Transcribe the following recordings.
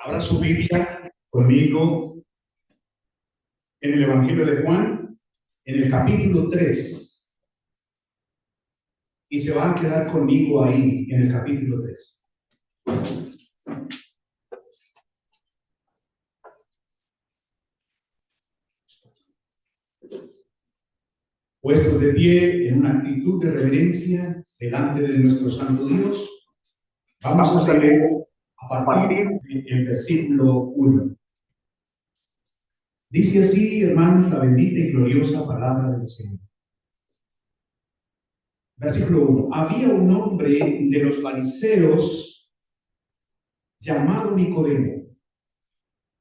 Abra su Biblia conmigo en el Evangelio de Juan, en el capítulo 3. Y se va a quedar conmigo ahí, en el capítulo 3. Puestos de pie en una actitud de reverencia delante de nuestro Santo Dios, vamos a leer a partir del versículo 1. Dice así, hermanos, la bendita y gloriosa palabra del Señor. Versículo 1. Había un hombre de los fariseos llamado Nicodemo,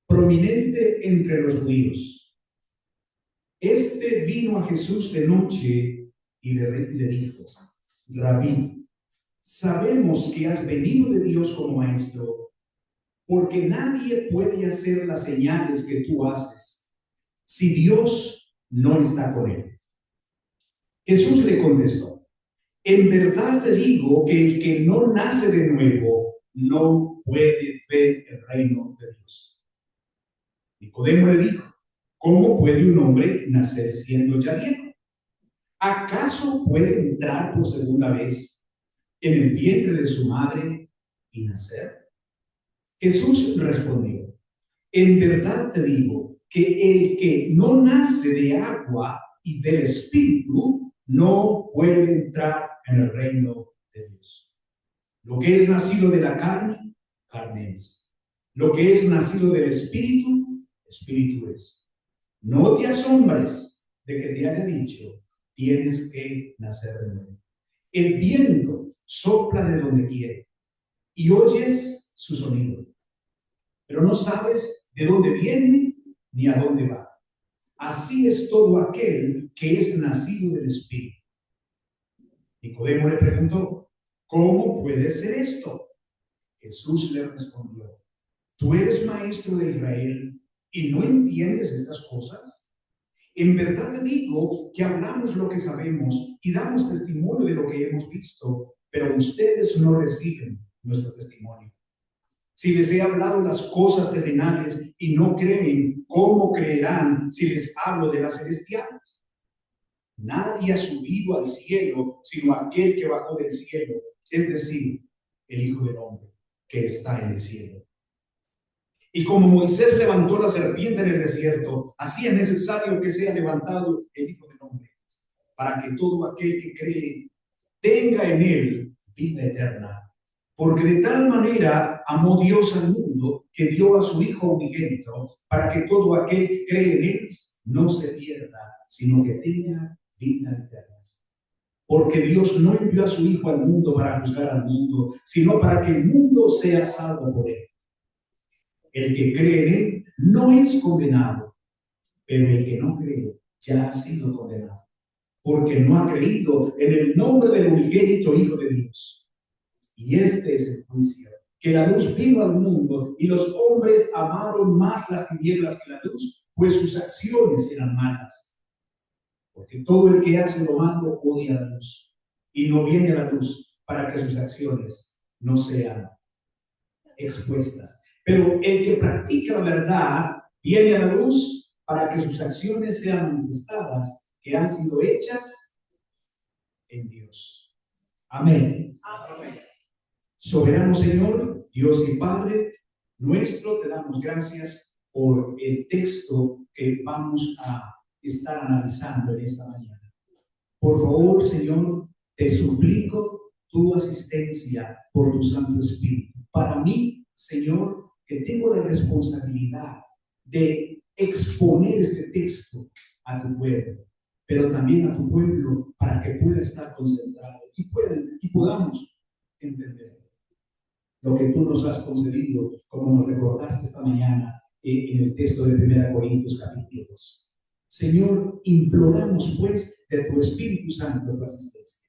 prominente entre los judíos. Este vino a Jesús de noche y le dijo: Rabí, sabemos que has venido de Dios como maestro, porque nadie puede hacer las señales que tú haces si Dios no está con él. Jesús le contestó: en verdad te digo que el que no nace de nuevo no puede ver el reino de Dios. Nicodemo le dijo: ¿cómo puede un hombre nacer siendo ya viejo? ¿Acaso puede entrar por segunda vez en el vientre de su madre y nacer? Jesús respondió: en verdad te digo que el que no nace de agua y del Espíritu no puede entrar en el reino de Dios. Lo que es nacido de la carne, carne es. Lo que es nacido del Espíritu, Espíritu es. No te asombres de que te haya dicho: tienes que nacer de nuevo. El viento sopla de donde quiere y oyes su sonido, pero no sabes de dónde viene ni a dónde va. Así es todo aquel que es nacido del Espíritu. Nicodemo le preguntó: ¿cómo puede ser esto? Jesús le respondió: ¿tú eres maestro de Israel y no entiendes estas cosas? En verdad te digo que hablamos lo que sabemos y damos testimonio de lo que hemos visto, pero ustedes no reciben nuestro testimonio. Si les he hablado las cosas terrenales y no creen, ¿cómo creerán si les hablo de las celestiales? Nadie ha subido al cielo sino aquel que bajó del cielo, es decir, el Hijo del Hombre que está en el cielo. Y como Moisés levantó la serpiente en el desierto, así es necesario que sea levantado el Hijo del Hombre, para que todo aquel que cree tenga en él vida eterna. Porque de tal manera amó Dios al mundo que dio a su Hijo unigénito, para que todo aquel que cree en él no se pierda, sino que tenga vida eterna. Porque Dios no envió a su Hijo al mundo para juzgar al mundo, sino para que el mundo sea salvo por él. El que cree en él no es condenado, pero el que no cree ya ha sido condenado, porque no ha creído en el nombre del unigénito Hijo de Dios. Y este es el juicio, que la luz vino al mundo y los hombres amaron más las tinieblas que la luz, pues sus acciones eran malas. Porque todo el que hace lo malo odia la luz y no viene a la luz para que sus acciones no sean expuestas. Pero el que practica la verdad viene a la luz para que sus acciones sean manifestadas, que han sido hechas en Dios. Amén. Amén. Soberano Señor, Dios y Padre nuestro, te damos gracias por el texto que vamos a estar analizando en esta mañana. Por favor, Señor, te suplico tu asistencia por tu Santo Espíritu. Para mí, Señor, que tengo la responsabilidad de exponer este texto a tu pueblo, pero también a tu pueblo para que pueda estar concentrado y podamos entender lo que tú nos has concedido, como nos recordaste esta mañana en el texto de 1 Corintios capítulo 2. Señor, imploramos pues de tu Espíritu Santo tu asistencia,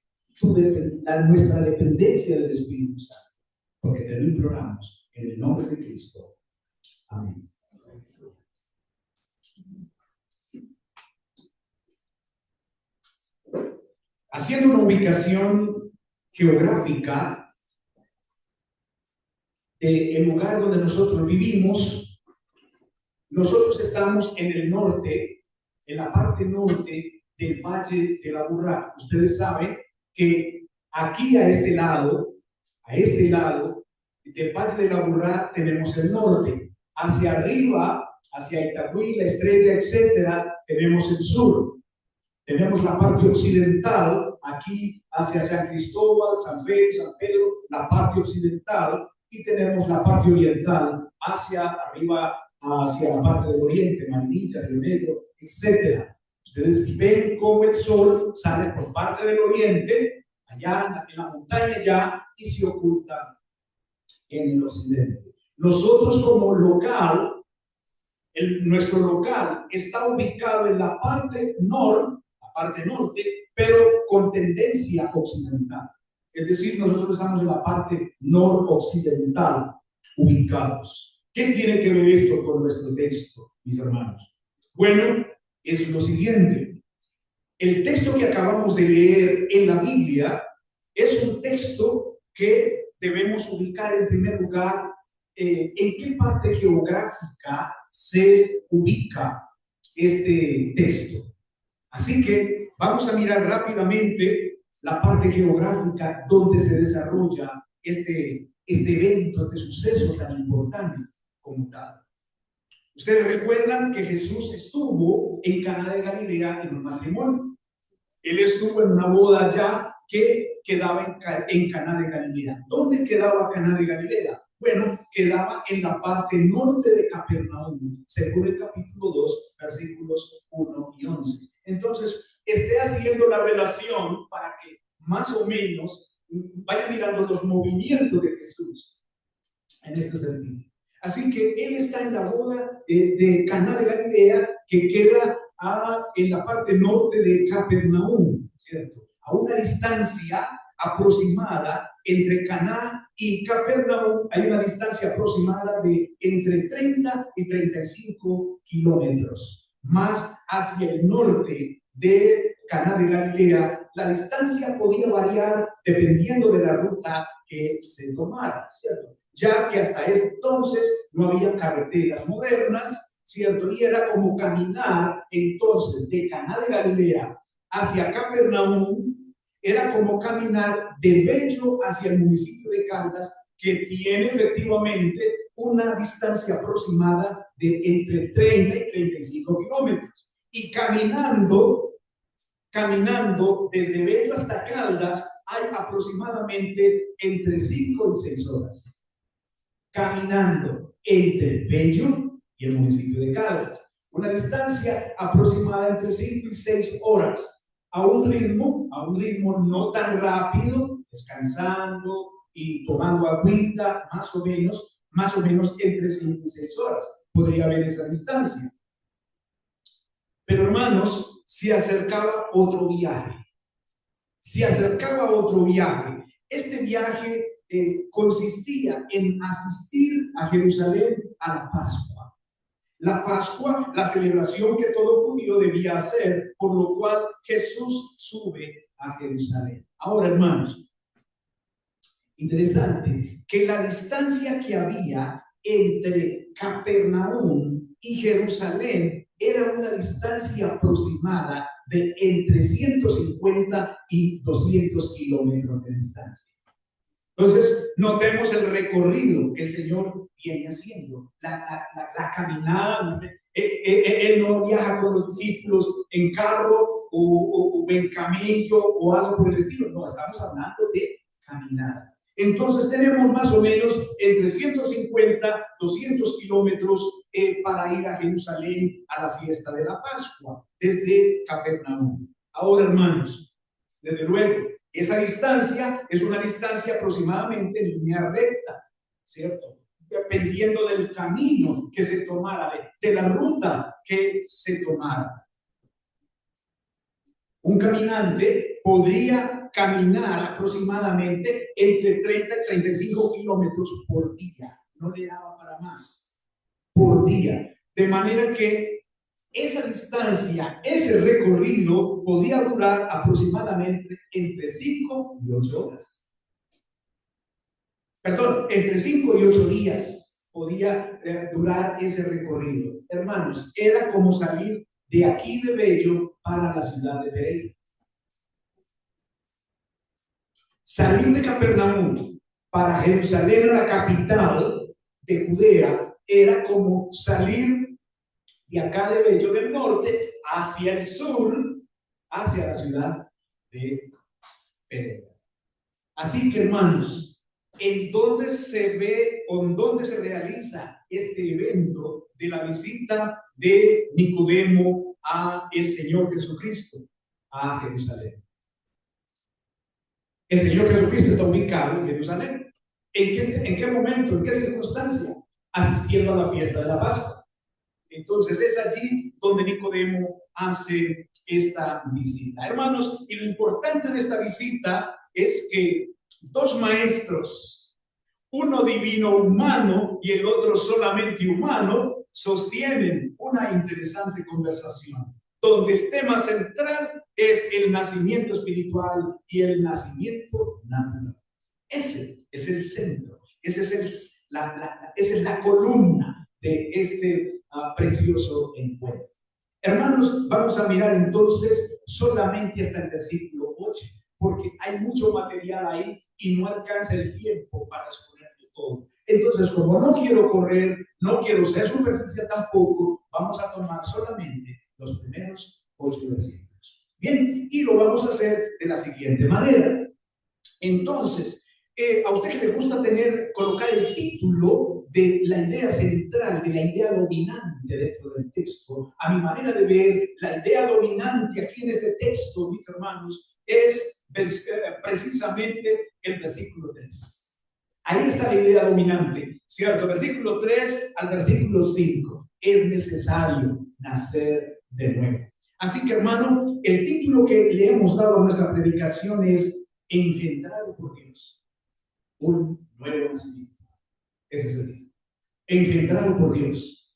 nuestra dependencia del Espíritu Santo, porque te lo imploramos en el nombre de Cristo. Amén. Haciendo una ubicación geográfica el lugar donde nosotros vivimos, nosotros estamos en el norte, en la parte norte del Valle de la Burrá. Ustedes saben que aquí a este lado del Valle de la Burrá tenemos el norte. Hacia arriba, hacia Itagüí, La Estrella, etcétera, tenemos el sur. Tenemos la parte occidental, aquí hacia San Cristóbal, San Félix, San Pedro, la parte occidental, y tenemos la parte oriental, hacia arriba, hacia la parte del oriente, Marinilla, Río Negro, etcétera. Ustedes ven cómo el sol sale por parte del oriente, allá en la montaña ya, y se oculta en el occidente. Nosotros como local, nuestro local está ubicado en la parte norte, pero con tendencia occidental. Es decir, nosotros estamos en la parte noroccidental ubicados. ¿Qué tiene que ver esto con nuestro texto, mis hermanos? Bueno, es lo siguiente. El texto que acabamos de leer en la Biblia es un texto que debemos ubicar en primer lugar en qué parte geográfica se ubica este texto. Así que vamos a mirar rápidamente la parte geográfica donde se desarrolla este evento, este suceso tan importante como tal. Ustedes recuerdan que Jesús estuvo en Caná de Galilea en un matrimonio. Él estuvo en una boda allá que quedaba en Caná de Galilea. ¿Dónde quedaba Caná de Galilea? Bueno, quedaba en la parte norte de Capernaum, según el capítulo 2, versículos 1 y 11. Entonces, esté haciendo la relación para que más o menos vaya mirando los movimientos de Jesús en este sentido. Así que él está en la boda de Caná de Galilea, que queda en la parte norte de Capernaum, ¿cierto? A una distancia aproximada entre Caná y Capernaum, hay una distancia aproximada de entre 30 y 35 kilómetros. Más hacia el norte de Caná de Galilea, la distancia podía variar dependiendo de la ruta que se tomara, ¿cierto? Ya que hasta entonces no había carreteras modernas, ¿cierto? Y era como caminar entonces de Caná de Galilea hacia Capernaum, era como caminar de Bello hacia el municipio de Caldas, que tiene efectivamente una distancia aproximada de entre 30 y 35 kilómetros. Y caminando desde Bello hasta Caldas hay aproximadamente entre 5 y 6 horas. Caminando entre Bello y el municipio de Caldas. Una distancia aproximada entre 5 y 6 horas. A un ritmo no tan rápido, descansando y tomando agüita, más o menos entre 5 y 6 horas. Podría haber esa distancia. Pero hermanos, se acercaba otro viaje. Este viaje consistía en asistir a Jerusalén a la Pascua. La Pascua, la celebración que todo judío debía hacer, por lo cual Jesús sube a Jerusalén. Ahora, hermanos, interesante que la distancia que había entre Capernaum y Jerusalén era una distancia aproximada de entre 150 y 200 kilómetros de distancia. Entonces, notemos el recorrido que el Señor viene haciendo, la caminada. Él no viaja con los discípulos en carro o en camello o algo por el estilo. No, estamos hablando de caminada. Entonces, tenemos más o menos entre 150, 200 kilómetros para ir a Jerusalén a la fiesta de la Pascua, desde Capernaum. Ahora, hermanos, desde luego, esa distancia es una distancia aproximadamente en línea recta, ¿cierto? Dependiendo del camino que se tomara, de la ruta que se tomara. Un caminante podría caminar aproximadamente entre 30 y 35 kilómetros por día. No le daba para más por día. De manera que esa distancia, ese recorrido podía durar aproximadamente entre 5 y 8 horas. Perdón, entre 5 y 8 días podía durar ese recorrido. Hermanos, era como salir de aquí de Bello para la ciudad de Pereira. Salir de Capernaum para Jerusalén, la capital de Judea, era como salir de acá de Bello del norte hacia el sur, hacia la ciudad de Pereira. Así que, hermanos, ¿en dónde se ve o en dónde se realiza este evento de la visita de Nicodemo a el Señor Jesucristo a Jerusalén? El Señor Jesucristo está ubicado en Jerusalén. ¿En qué momento, en qué circunstancia? Asistiendo a la fiesta de la Pascua. Entonces es allí donde Nicodemo hace esta visita. Hermanos, y lo importante de esta visita es que dos maestros, uno divino humano y el otro solamente humano, sostienen una interesante conversación, donde el tema central es el nacimiento espiritual y el nacimiento natural. Ese es el centro, esa es la columna de este precioso encuentro. Hermanos, vamos a mirar entonces solamente hasta el versículo 8, porque hay mucho material ahí y no alcanza el tiempo para exponerlo todo. Entonces, como no quiero correr, no quiero ser superficial tampoco, vamos a tomar solamente los primeros 8 versículos. Bien, y lo vamos a hacer de la siguiente manera. Entonces, a usted le gusta colocar el título de la idea central, de la idea dominante dentro del texto. A mi manera de ver, la idea dominante aquí en este texto, mis hermanos, es precisamente el versículo 3. Ahí está la idea dominante, ¿cierto? Versículo 3 al versículo 5. Es necesario nacer de nuevo. Así que, hermano, el título que le hemos dado a nuestra predicación es engendrado por Dios. Un nuevo nacimiento. Ese es el título. Engendrado por Dios.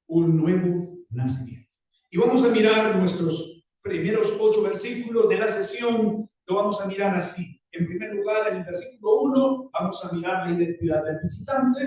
Un nuevo nacimiento. Y vamos a mirar nuestros primeros 8 versículos de la sesión. Lo vamos a mirar así. En primer lugar, en el versículo 1, vamos a mirar la identidad del visitante.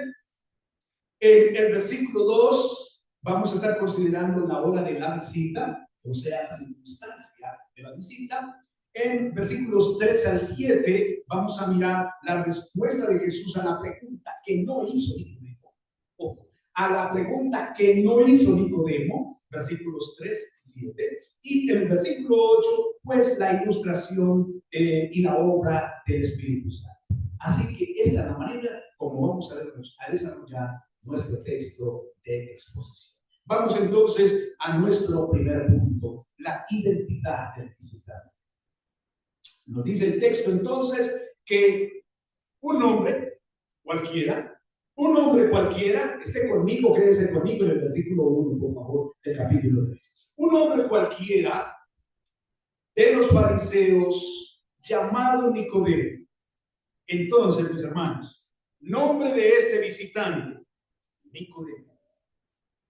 En el versículo 2, vamos a estar considerando la hora de la visita, o sea, la circunstancia de la visita. En versículos 3 al 7 vamos a mirar la respuesta de Jesús a la pregunta que no hizo Nicodemo. Ojo, a la pregunta que no hizo Nicodemo, versículos 3 y 7. Y en el versículo 8, pues la ilustración y la obra del Espíritu Santo. Así que esta es la manera como vamos a desarrollar nuestro texto de exposición. Vamos entonces a nuestro primer punto, la identidad del visitante. Nos dice el texto entonces que un hombre cualquiera, esté conmigo, quédese conmigo en el versículo 1, por favor, del capítulo 3. Un hombre cualquiera de los fariseos llamado Nicodemo. Entonces, mis hermanos, nombre de este visitante, Nicodemo.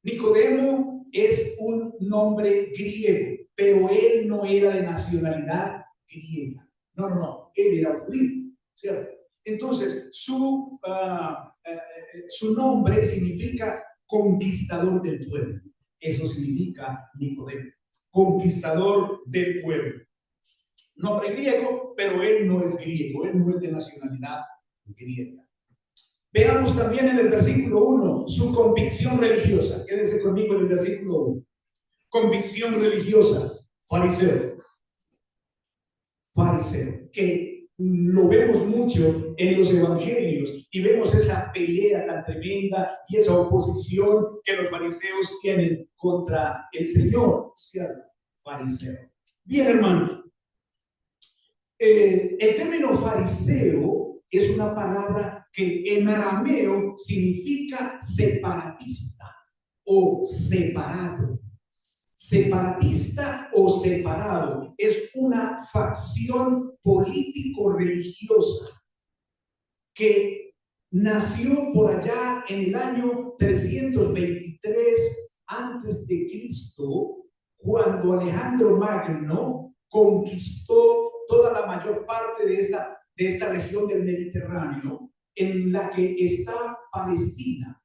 Nicodemo es un nombre griego, pero él no era de nacionalidad griega. No, él era judío, ¿cierto? Entonces, su nombre significa conquistador del pueblo. Eso significa Nicodemo, conquistador del pueblo. Nombre griego, pero él no es griego, él no es de nacionalidad griega. Veamos también en el versículo 1 su convicción religiosa. Quédese conmigo en el versículo 1. Convicción religiosa, fariseo. Fariseo, que lo vemos mucho en los evangelios y vemos esa pelea tan tremenda y esa oposición que los fariseos tienen contra el Señor, ¿cierto? Fariseo. Bien, hermanos, el término fariseo es una palabra que en arameo significa separatista o separado. Separatista o separado es una facción político-religiosa que nació por allá en el año 323 antes de Cristo, cuando Alejandro Magno conquistó toda la mayor parte de esta región del Mediterráneo en la que está Palestina.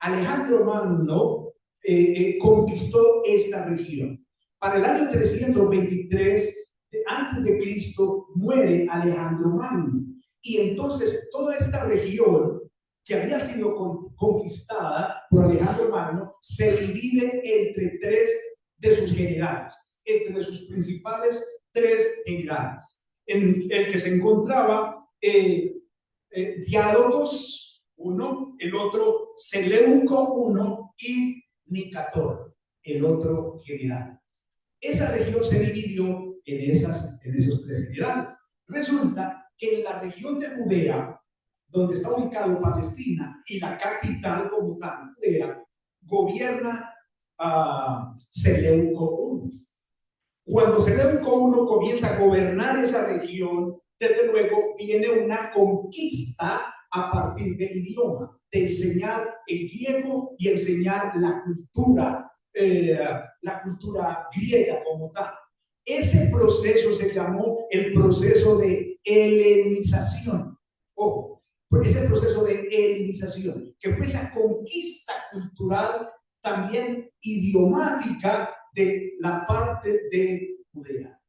Alejandro Magno conquistó esta región. Para el año 323 antes de Cristo muere Alejandro Magno. Y entonces toda esta región que había sido conquistada por Alejandro Magno se divide entre tres de sus generales, entre sus principales tres generales, en el que se encontraba Diádocos uno, el otro Seleuco uno y Nicator, el otro general. Esa región se dividió en esos tres generales. Resulta que en la región de Judea, donde está ubicado Palestina y la capital como tal, Judea, gobierna Seleuco I. Cuando Seleuco I comienza a gobernar esa región, desde luego viene una conquista a partir del idioma, de enseñar el griego y enseñar la cultura griega como tal. Ese proceso se llamó el proceso de helenización. Ojo, ese proceso de helenización, que fue esa conquista cultural, también idiomática, de la parte de Judea.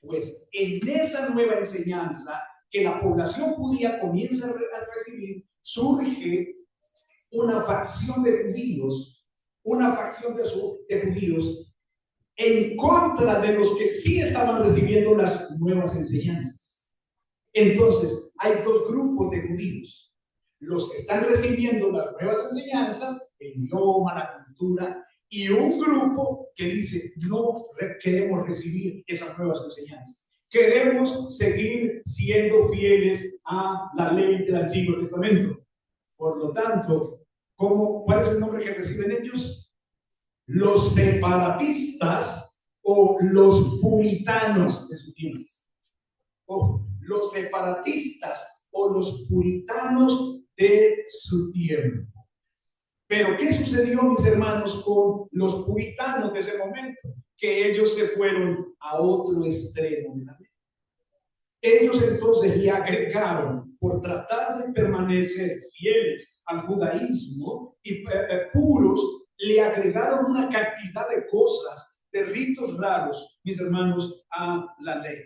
Pues en esa nueva enseñanza que la población judía comienza a recibir, surge una facción de judíos, en contra de los que sí estaban recibiendo las nuevas enseñanzas. Entonces, hay dos grupos de judíos: los que están recibiendo las nuevas enseñanzas, el idioma, la cultura, y un grupo que dice: no queremos recibir esas nuevas enseñanzas, queremos seguir siendo fieles a la ley del Antiguo Testamento. Por lo tanto, ¿cuál es el nombre que reciben ellos? Los separatistas o los puritanos de sus días. Los separatistas o los puritanos de su tiempo. Pero ¿qué sucedió, mis hermanos, con los puritanos de ese momento? Que ellos se fueron a otro extremo de la ley. Ellos entonces le agregaron, por tratar de permanecer fieles al judaísmo y puros, le agregaron una cantidad de cosas, de ritos raros, mis hermanos, a la ley.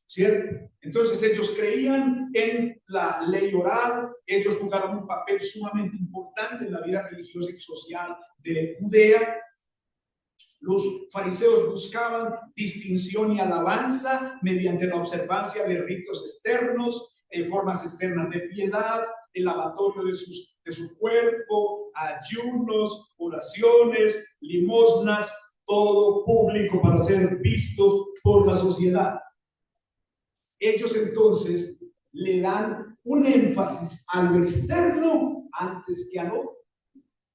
¿Cierto? Entonces ellos creían en la ley oral, ellos jugaron un papel sumamente importante en la vida religiosa y social de Judea. Los fariseos buscaban distinción y alabanza mediante la observancia de ritos externos, formas externas de piedad, el lavatorio de su cuerpo, ayunos, oraciones, limosnas, todo público para ser vistos por la sociedad. Ellos entonces le dan un énfasis a lo externo antes que a lo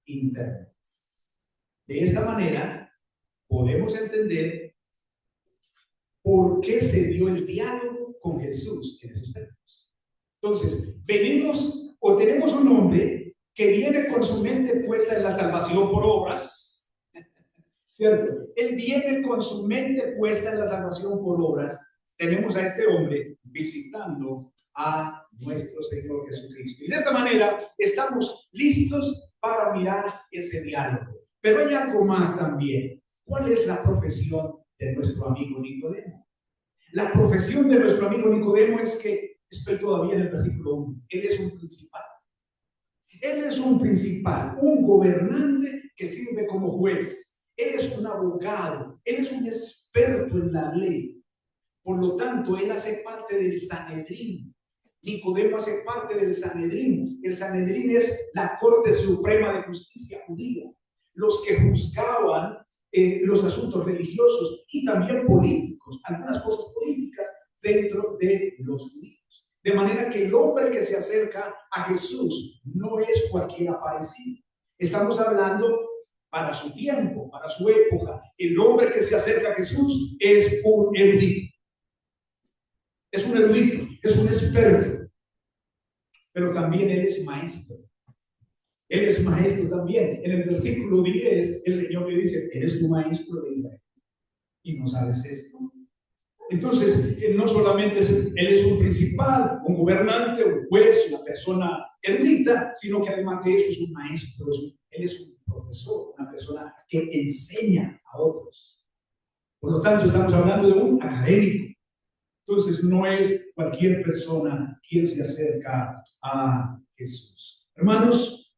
interno. De esta manera podemos entender por qué se dio el diálogo con Jesús en esos términos. Entonces, tenemos un hombre que viene con su mente puesta en la salvación por obras, ¿cierto? Él viene con su mente puesta en la salvación por obras. Tenemos a este hombre visitando a nuestro Señor Jesucristo. Y de esta manera estamos listos para mirar ese diálogo. Pero hay algo más también. ¿Cuál es la profesión de nuestro amigo Nicodemo? La profesión de nuestro amigo Nicodemo es que, estoy todavía en el versículo 1, él es un principal. Él es un principal, un gobernante que sirve como juez. Él es un abogado, él es un experto en la ley. Por lo tanto, él hace parte del Sanedrín. Nicodemo hace parte del Sanedrín. El Sanedrín es la Corte Suprema de Justicia judía. Los que juzgaban los asuntos religiosos y también políticos, algunas cosas políticas dentro de los judíos. De manera que el hombre que se acerca a Jesús no es cualquier aparecido. Estamos hablando para su tiempo, para su época. El hombre que se acerca a Jesús es un erudito. Es un erudito, es un experto, pero también él es maestro. Él es maestro también. En el versículo 10, el Señor le dice: ¿eres tu maestro de Israel y no sabes esto? Entonces, no solamente él es un principal, un gobernante, un juez, una persona erudita, sino que además de eso es un maestro, él es un profesor, una persona que enseña a otros. Por lo tanto, estamos hablando de un académico. Entonces, no es cualquier persona quien se acerca a Jesús. Hermanos,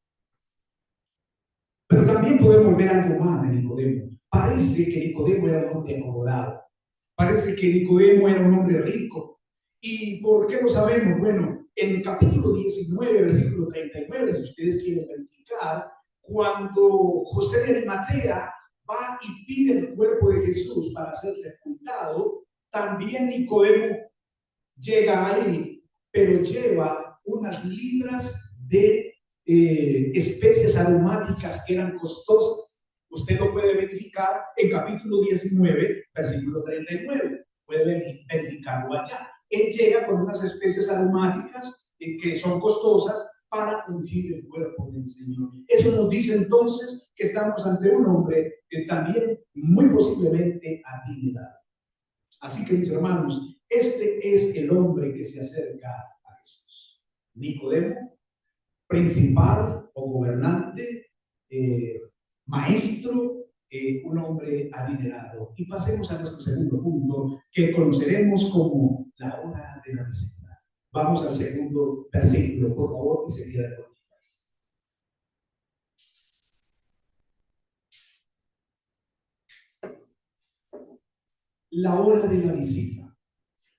pero también podemos ver algo más de Nicodemo. Parece que Nicodemo era un hombre acomodado. Parece que Nicodemo era un hombre rico. ¿Y por qué lo sabemos? Bueno, en capítulo 19, versículo 39, si ustedes quieren verificar, cuando José de Arimatea va y pide el cuerpo de Jesús para ser sepultado, también Nicodemo llega ahí, pero lleva unas libras de especies aromáticas que eran costosas. Usted lo puede verificar en capítulo 19, versículo 39. Puede verificarlo allá. Él llega con unas especies aromáticas que son costosas para ungir el cuerpo del Señor. Eso nos dice entonces que estamos ante un hombre que también muy posiblemente adinerado. Así que, mis hermanos, este es el hombre que se acerca a Jesús. Nicodemo, principal o gobernante, maestro, un hombre adinerado. Y pasemos a nuestro segundo punto, que conoceremos como la hora de la visita. Vamos al segundo versículo, por favor, y se queda conmigo. La hora de la visita.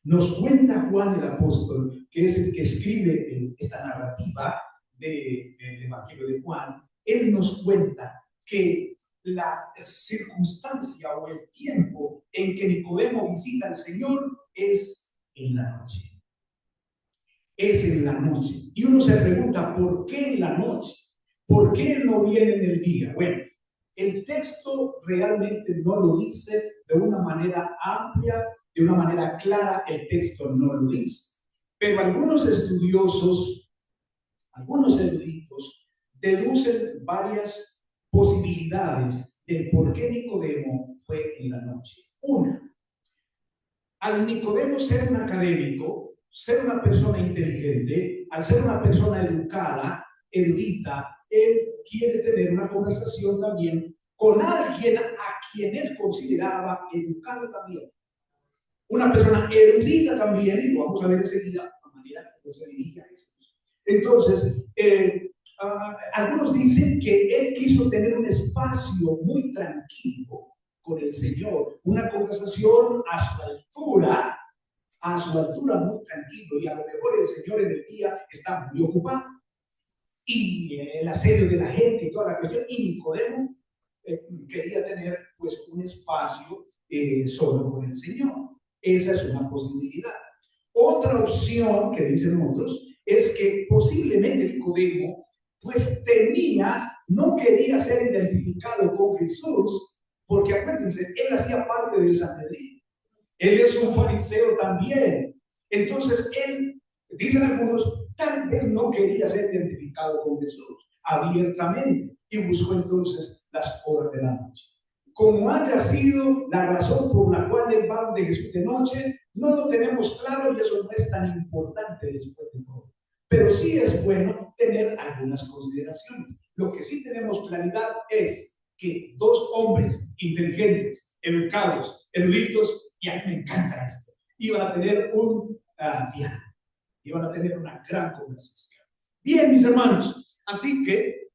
Nos cuenta Juan el apóstol, que es el que escribe esta narrativa del Evangelio de Juan. Él nos cuenta que la circunstancia o el tiempo en que Nicodemo visita al Señor es en la noche. Es en la noche. Y uno se pregunta, ¿por qué en la noche? ¿Por qué no viene en el día? Bueno, el texto realmente no lo dice de una manera amplia, de una manera clara, el texto no lo dice. Pero algunos estudiosos, algunos eruditos, deducen varias posibilidades de por qué Nicodemo fue en la noche. Una, al Nicodemo ser un académico, ser una persona inteligente, al ser una persona educada, erudita, él quiere tener una conversación también con alguien a quien él consideraba educado también. Una persona erudita también, y lo vamos a ver enseguida la manera que se dirige a Jesús. Entonces, algunos dicen que él quiso tener un espacio muy tranquilo con el Señor, una conversación a su altura muy tranquilo, y a lo mejor el Señor en el día está muy ocupado, y el asedio de la gente y toda la cuestión, y Nicodemo quería tener pues un espacio solo con el Señor. Esa es una posibilidad. Otra opción que dicen otros es que posiblemente Nicodemo pues no quería ser identificado con Jesús, porque acuérdense, él hacía parte del Sanedrín. Él es un fariseo también. Entonces él, dicen algunos, tal vez no quería ser identificado con Jesús abiertamente, y buscó entonces las horas de la noche. Como haya sido la razón por la cual él va de Jesús de noche, no lo tenemos claro, y eso no es tan importante después de todo. Pero sí es bueno tener algunas consideraciones. Lo que sí tenemos claridad es que dos hombres inteligentes, educados, eruditos, y a mí me encanta esto, iban a tener un diálogo, iban a tener una gran conversación. Bien, mis hermanos, así que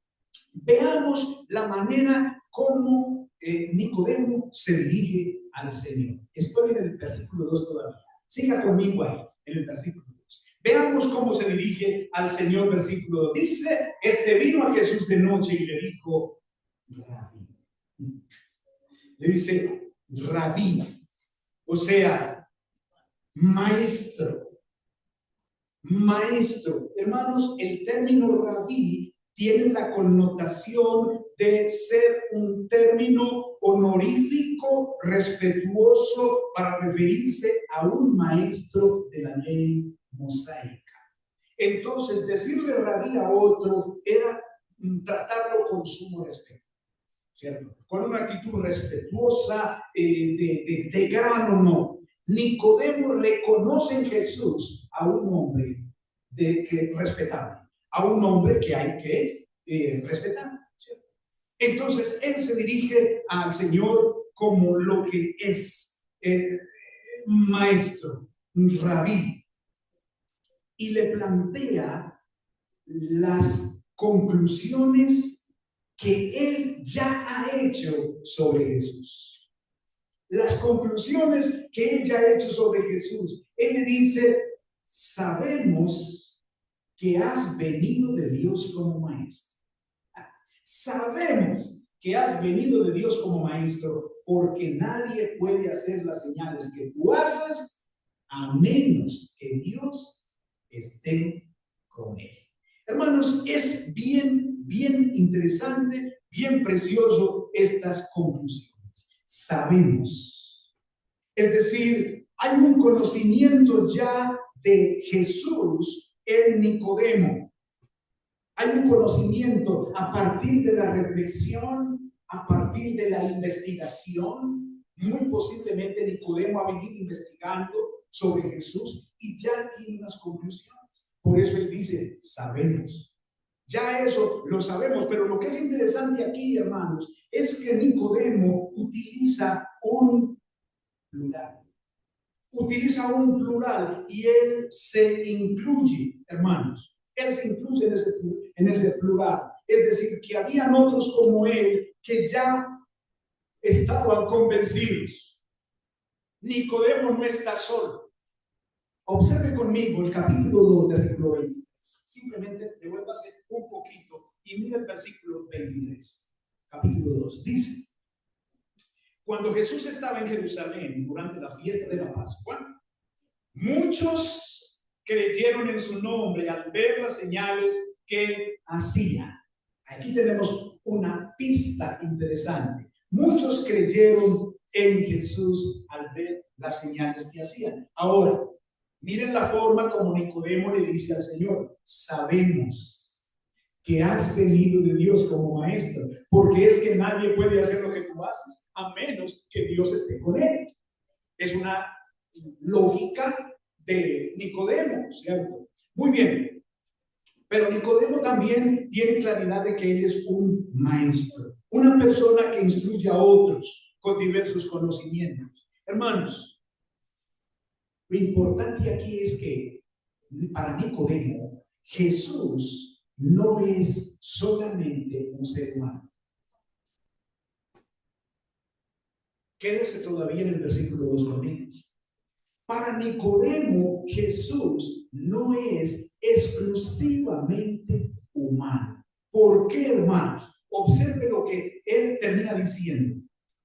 veamos la manera como Nicodemo se dirige al Señor. Estoy en el versículo 2 todavía. Siga conmigo ahí, en el versículo 2. Veamos cómo se dirige al Señor, versículo 2. Dice, vino a Jesús de noche y le dijo, Rabí. Le dice, Rabí, o sea, maestro. Maestro. Hermanos, el término rabí tiene la connotación de ser un término honorífico, respetuoso, para referirse a un maestro de la ley mosaica. Entonces, decirle rabí a otro era tratarlo con sumo respeto, ¿cierto? Con una actitud respetuosa, de gran honor. Nicodemo reconoce en Jesús a un hombre respetable, a un hombre que hay que respetar, ¿cierto? Entonces él se dirige al Señor como lo que es maestro, rabí, y le plantea las conclusiones que él ya ha hecho sobre Jesús. Las conclusiones que él ya ha hecho sobre Jesús. Él le dice: sabemos que has venido de Dios como maestro. Sabemos que has venido de Dios como maestro, porque nadie puede hacer las señales que tú haces a menos que Dios esté con él. Hermanos, es bien interesante, bien precioso estas conclusiones. Sabemos, es decir, hay un conocimiento ya de Jesús en Nicodemo. Hay un conocimiento a partir de la reflexión, a partir de la investigación. Muy posiblemente Nicodemo ha venido investigando sobre Jesús y ya tiene unas conclusiones. Por eso él dice: sabemos. Ya eso lo sabemos, pero lo que es interesante aquí, hermanos, es que Nicodemo utiliza un plural. Utiliza un plural y él se incluye, hermanos. Él se incluye en ese plural. Es decir, que habían otros como él que ya estaban convencidos. Nicodemo no está solo. Observe conmigo el capítulo 2, versículo 23. Simplemente le vuelvo a hacer un poquito y mira el versículo 23. Capítulo 2. Dice: cuando Jesús estaba en Jerusalén durante la fiesta de la Pascua, muchos creyeron en su nombre al ver las señales que él hacía. Aquí tenemos una pista interesante. Muchos creyeron en Jesús al ver las señales que hacían. Ahora, miren la forma como Nicodemo le dice al Señor: sabemos que has venido de Dios como maestro, porque es que nadie puede hacer lo que tú haces a menos que Dios esté con él. Es una lógica de Nicodemo, ¿cierto? Muy bien. Pero Nicodemo también tiene claridad de que él es un maestro, una persona que instruye a otros con diversos conocimientos. Hermanos, lo importante aquí es que para Nicodemo, Jesús no es solamente un ser humano. Quédese todavía en el versículo 2 conmigo. Para Nicodemo, Jesús no es exclusivamente humano. ¿Por qué, hermanos? Observe lo que él termina diciendo.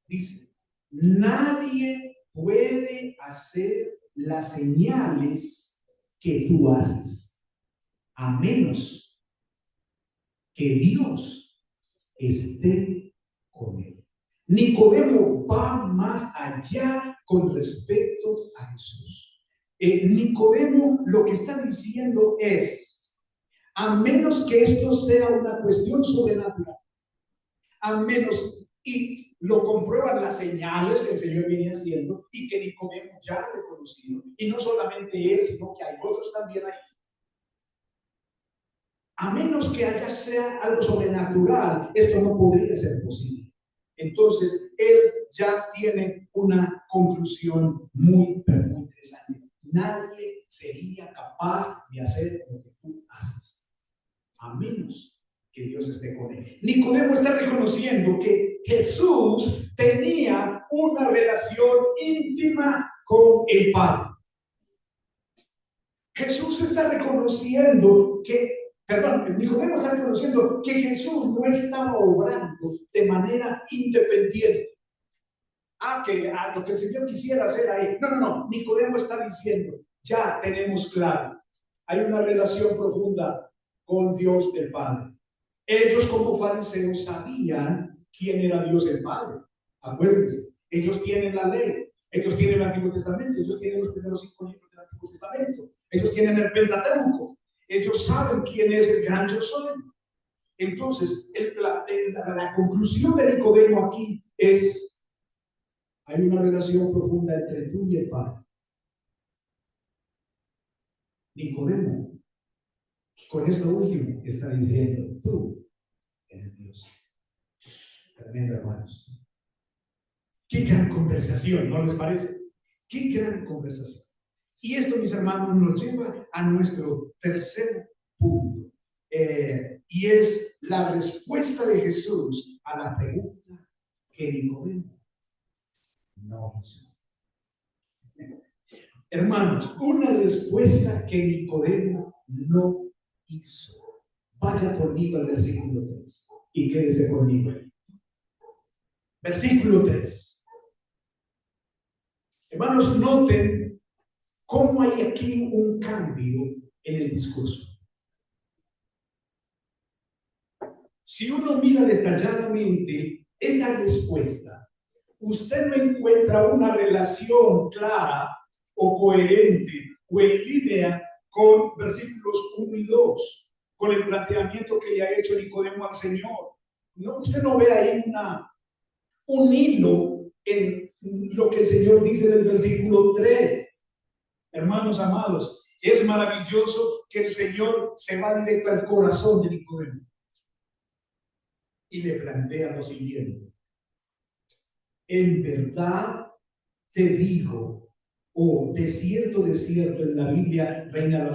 Dice: nadie puede hacer las señales que tú haces a menos que Dios esté con él. Nicodemo va más allá con respecto a Jesús. Nicodemo lo que está diciendo es: a menos que esto sea una cuestión sobrenatural, a menos, y lo comprueban las señales que el Señor viene haciendo y que Nicodemo ya ha reconocido, y no solamente él, sino que hay otros también ahí. A menos que haya sea algo sobrenatural, esto no podría ser posible. Entonces, él ya tiene una conclusión muy interesante. Nadie sería capaz de hacer lo que tú haces, a menos que Dios esté con él. Nicodemo está reconociendo que Jesús tenía una relación íntima con el Padre. Jesús está reconociendo Nicodemo está reconociendo que Jesús no estaba obrando de manera independiente. Que lo que el Señor quisiera hacer ahí. No. Nicodemo está diciendo: ya tenemos claro, hay una relación profunda con Dios el Padre. Ellos como fariseos sabían quién era Dios el Padre. Acuérdense, ellos tienen la ley, ellos tienen el Antiguo Testamento, ellos tienen los primeros 5 libros del Antiguo Testamento, ellos tienen el Pentateuco. Ellos saben quién es el gran yo soy. Entonces, la conclusión de Nicodemo aquí es: hay una relación profunda entre tú y el Padre. Nicodemo, con esto último, está diciendo, tú eres Dios. Tremendo, hermanos. Qué gran conversación, ¿no les parece? Qué gran conversación. Y esto, mis hermanos, nos lleva a nuestro tercer punto. Y es la respuesta de Jesús a la pregunta que Nicodemo no hizo. Hermanos, una respuesta que Nicodemo no hizo. Vaya conmigo al versículo 3 y quédese conmigo ahí. Versículo 3. Hermanos, noten cómo hay aquí un cambio en el discurso. Si uno mira detalladamente esta respuesta, usted no encuentra una relación clara o coherente o en línea con versículos 1 y 2, con el planteamiento que le ha hecho Nicodemo al Señor. No, usted no ve ahí un hilo en lo que el Señor dice del versículo 3. Hermanos amados, es maravilloso que el Señor se va directo al corazón de Nicodemo y le plantea lo siguiente: en verdad te digo, o de cierto, en la Biblia Reina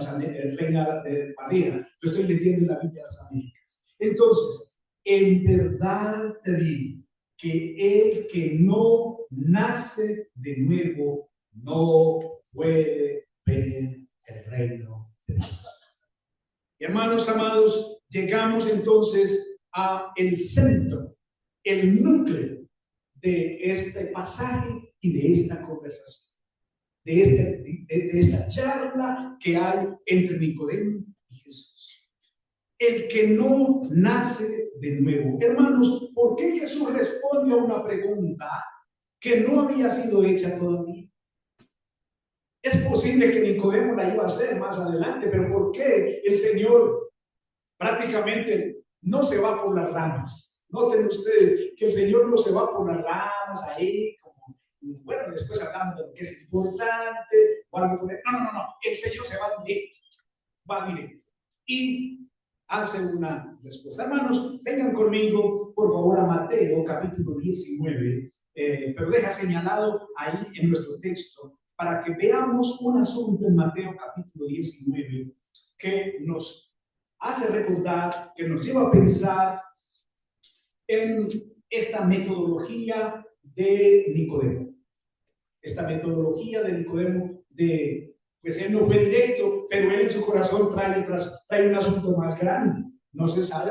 Valera, yo estoy leyendo en la Biblia de las Américas. Entonces, en verdad te digo que el que no nace de nuevo no puede ver el reino de Dios. Hermanos amados, llegamos entonces a el centro, el núcleo de este pasaje y de esta conversación, de esta charla que hay entre Nicodemo y Jesús. El que no nace de nuevo. Hermanos, ¿por qué Jesús responde a una pregunta que no había sido hecha todavía? Es posible que Nicodemo la iba a hacer más adelante, pero ¿por qué el Señor prácticamente no se va por las ramas? Noten ustedes que el Señor no se va por las ramas ahí, como, bueno, después hablamos de lo que es importante. No. El Señor se va directo. Y hace una respuesta. Hermanos, vengan conmigo, por favor, a Mateo, capítulo 19, pero deja señalado ahí en nuestro texto, para que veamos un asunto en Mateo, capítulo 19, que nos hace recordar, que nos lleva a pensar en esta metodología de Nicodemo. Esta metodología de Nicodemo pues él no fue directo, pero él en su corazón trae un asunto más grande. No se sabe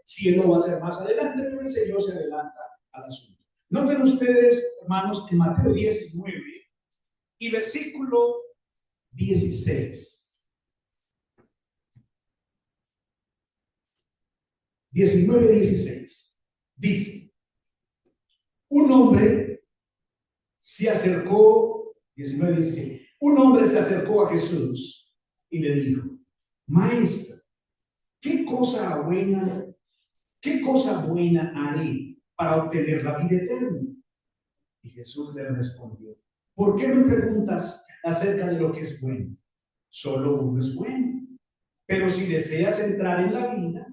si él lo va a hacer más adelante, pero el Señor se adelanta al asunto. Noten ustedes, hermanos, en Mateo 19 y versículo 16. 19:16. Dice: un hombre se acercó, 19:16. Un hombre se acercó a Jesús y le dijo: Maestro, ¿qué cosa buena haré para obtener la vida eterna? Y Jesús le respondió: ¿por qué me preguntas acerca de lo que es bueno? Solo uno es bueno. Pero si deseas entrar en la vida,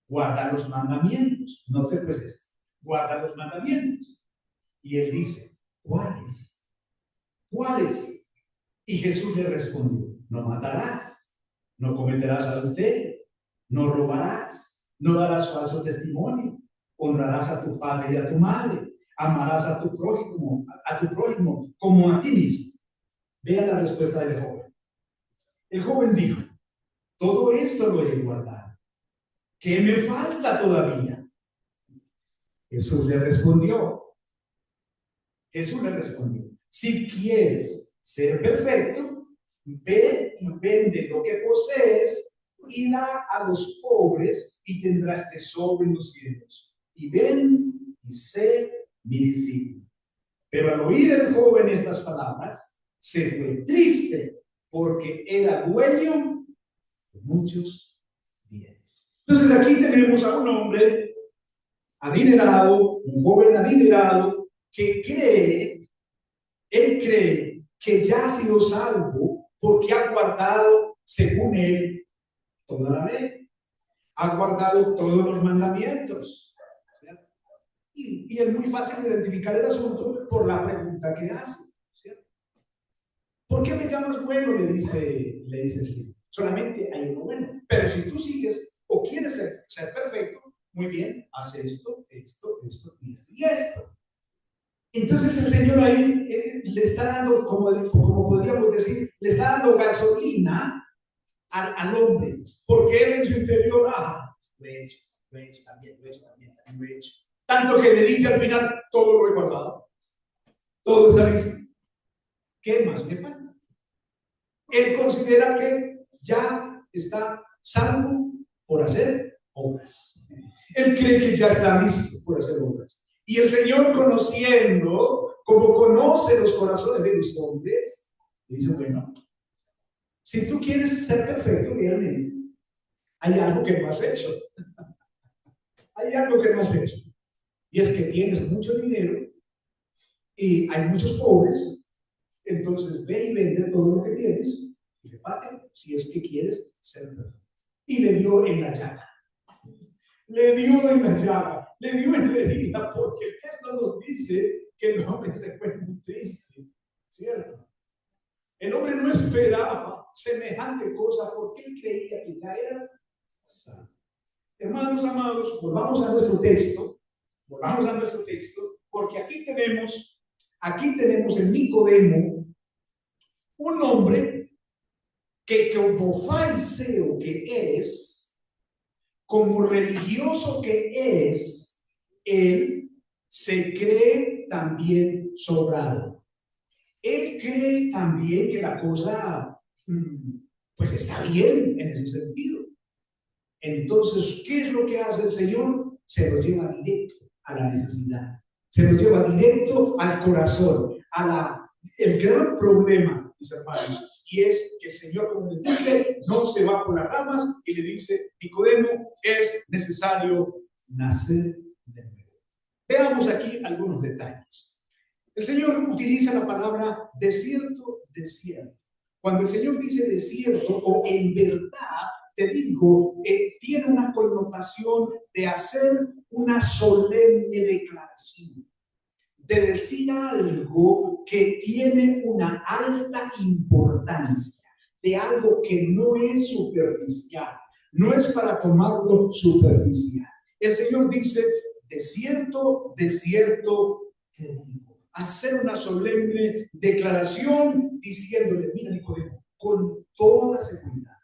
guarda los mandamientos. No te pues esto. Guarda los mandamientos. Y él dice: ¿cuáles? ¿Cuáles? Y Jesús le respondió: no matarás, no cometerás adulterio, no robarás, no darás falso testimonio, honrarás a tu padre y a tu madre, amarás a tu prójimo como a ti mismo. Vea la respuesta del joven. El joven dijo: todo esto lo he guardado. ¿Qué me falta todavía? Jesús le respondió: si quieres ser perfecto, ve y vende lo que posees y da a los pobres y tendrás tesoro en los cielos. Y ven y sé mi discípulo. Pero al oír el joven estas palabras, se fue triste porque era dueño de muchos bienes. Entonces aquí tenemos a un hombre adinerado, un joven adinerado, que él cree que ya ha sido salvo porque ha guardado según él, toda la ley. Ha guardado todos los mandamientos. ¿Cierto? Y es muy fácil identificar el asunto por la pregunta que hace. ¿Cierto? ¿Por qué me llamas bueno? Le dice el Señor. Solamente hay uno bueno. Pero si tú sigues o quieres ser perfecto, muy bien, haz esto, esto, esto y esto y esto. Entonces el Señor ahí le está dando, como podríamos decir, le está dando gasolina al hombre, porque él en su interior, lo he hecho, también, lo he hecho. Tanto que le dice al final, todo lo he guardado, todo está listo. ¿Qué más me falta? Él considera que ya está salvo por hacer obras. Él cree que ya está listo por hacer obras. Y el Señor, conociendo, como conoce los corazones de los hombres, dice, bueno, si tú quieres ser perfecto realmente, hay algo que no has hecho. Hay algo que no has hecho. Y es que tienes mucho dinero y hay muchos pobres. Entonces ve y vende todo lo que tienes y repártelo si es que quieres ser perfecto. Y le dio en la llaga. Le dio en la llaga. Le dio en la herida, porque el texto nos dice que el hombre se fue muy triste. ¿Cierto? El hombre no esperaba semejante cosa porque él creía que ya era salvo. Hermanos amados, volvamos a nuestro texto, porque aquí tenemos en Nicodemo un hombre que como fariseo que es, como religioso que es, él se cree también sobrado. Él cree también que la cosa, pues está bien en ese sentido. Entonces, ¿qué es lo que hace el Señor? Se lo lleva directo a la necesidad. Se lo lleva directo al corazón, el gran problema, mis hermanos. Y es que el Señor, como les dije, no se va por las ramas y le dice, Nicodemo, es necesario nacer de nuevo. Veamos aquí algunos detalles. El Señor utiliza la palabra desierto. Cuando el Señor dice desierto o en verdad, te digo, tiene una connotación de hacer una solemne declaración, de decir algo que tiene una alta importancia, de algo que no es superficial, no es para tomarlo superficial. El Señor dice, desierto, te digo. Hacer una solemne declaración diciéndole, mira Nicodemo, con toda seguridad,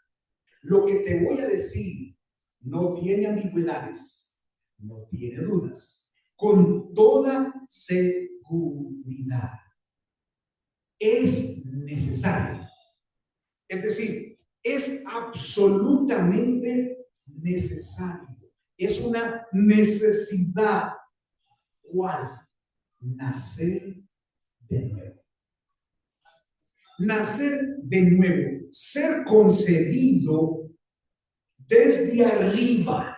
lo que te voy a decir no tiene ambigüedades, no tiene dudas, con toda seguridad. Es necesario. Es decir, es absolutamente necesario. Es una necesidad. ¿Cuál? Nacer de nuevo. Nacer de nuevo. Ser concebido desde arriba.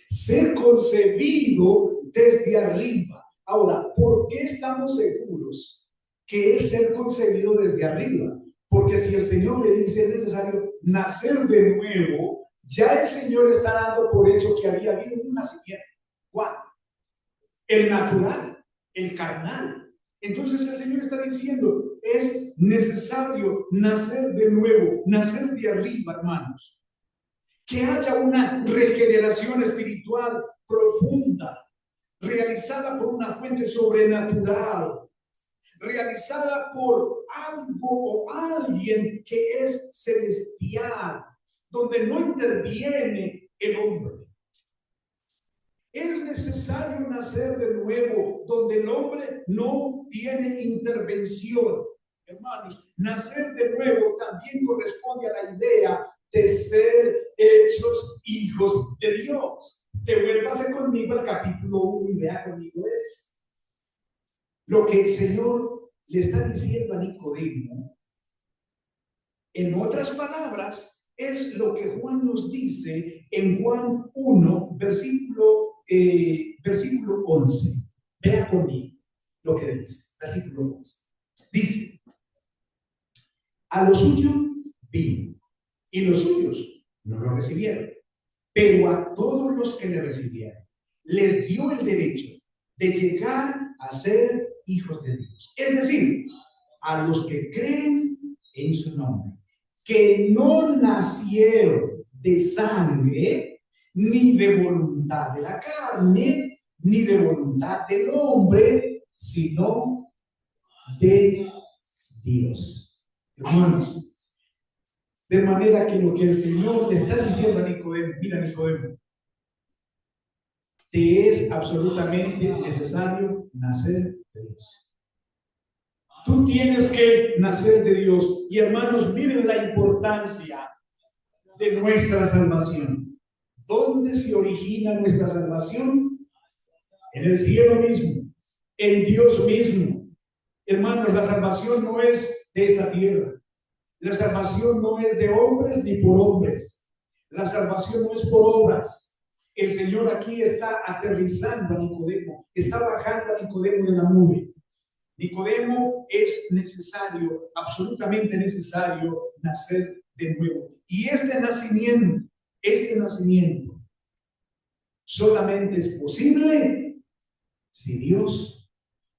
Ser concebido desde arriba. Ahora, ¿por qué estamos seguros que es ser concebido desde arriba? Porque si el Señor le dice es necesario nacer de nuevo, ya el Señor está dando por hecho que había habido un nacimiento. ¿Cuál? El natural, el carnal. Entonces el Señor está diciendo, es necesario nacer de nuevo, nacer de arriba, hermanos. Que haya una regeneración espiritual profunda, realizada por una fuente sobrenatural, realizada por algo o alguien que es celestial, donde no interviene el hombre. Es necesario nacer de nuevo, donde el hombre no tiene intervención. Hermanos, nacer de nuevo también corresponde a la idea de ser hechos hijos de Dios. Devuélvase conmigo al capítulo 1 y vea conmigo esto. Lo que el Señor le está diciendo a Nicodemo, en otras palabras, es lo que Juan nos dice en Juan 1, versículo 11. Vea conmigo lo que dice, versículo 11. Dice, a lo suyo vino, y los suyos no lo recibieron. Pero a todos los que le recibieron, les dio el derecho de llegar a ser hijos de Dios. Es decir, a los que creen en su nombre, que no nacieron de sangre, ni de voluntad de la carne, ni de voluntad del hombre, sino de Dios. Hermanos, de manera que lo que el Señor le está diciendo a Nicodemo, mira Nicodemo, te es absolutamente necesario nacer de Dios. Tú tienes que nacer de Dios. Y hermanos, miren la importancia de nuestra salvación. ¿Dónde se origina nuestra salvación? En el cielo mismo, en Dios mismo. Hermanos, la salvación no es de esta tierra. La salvación no es de hombres ni por hombres. La salvación no es por obras. El Señor aquí está aterrizando a Nicodemo, está bajando a Nicodemo de la nube. Nicodemo, es necesario, absolutamente necesario, nacer de nuevo. Y este nacimiento solamente es posible si Dios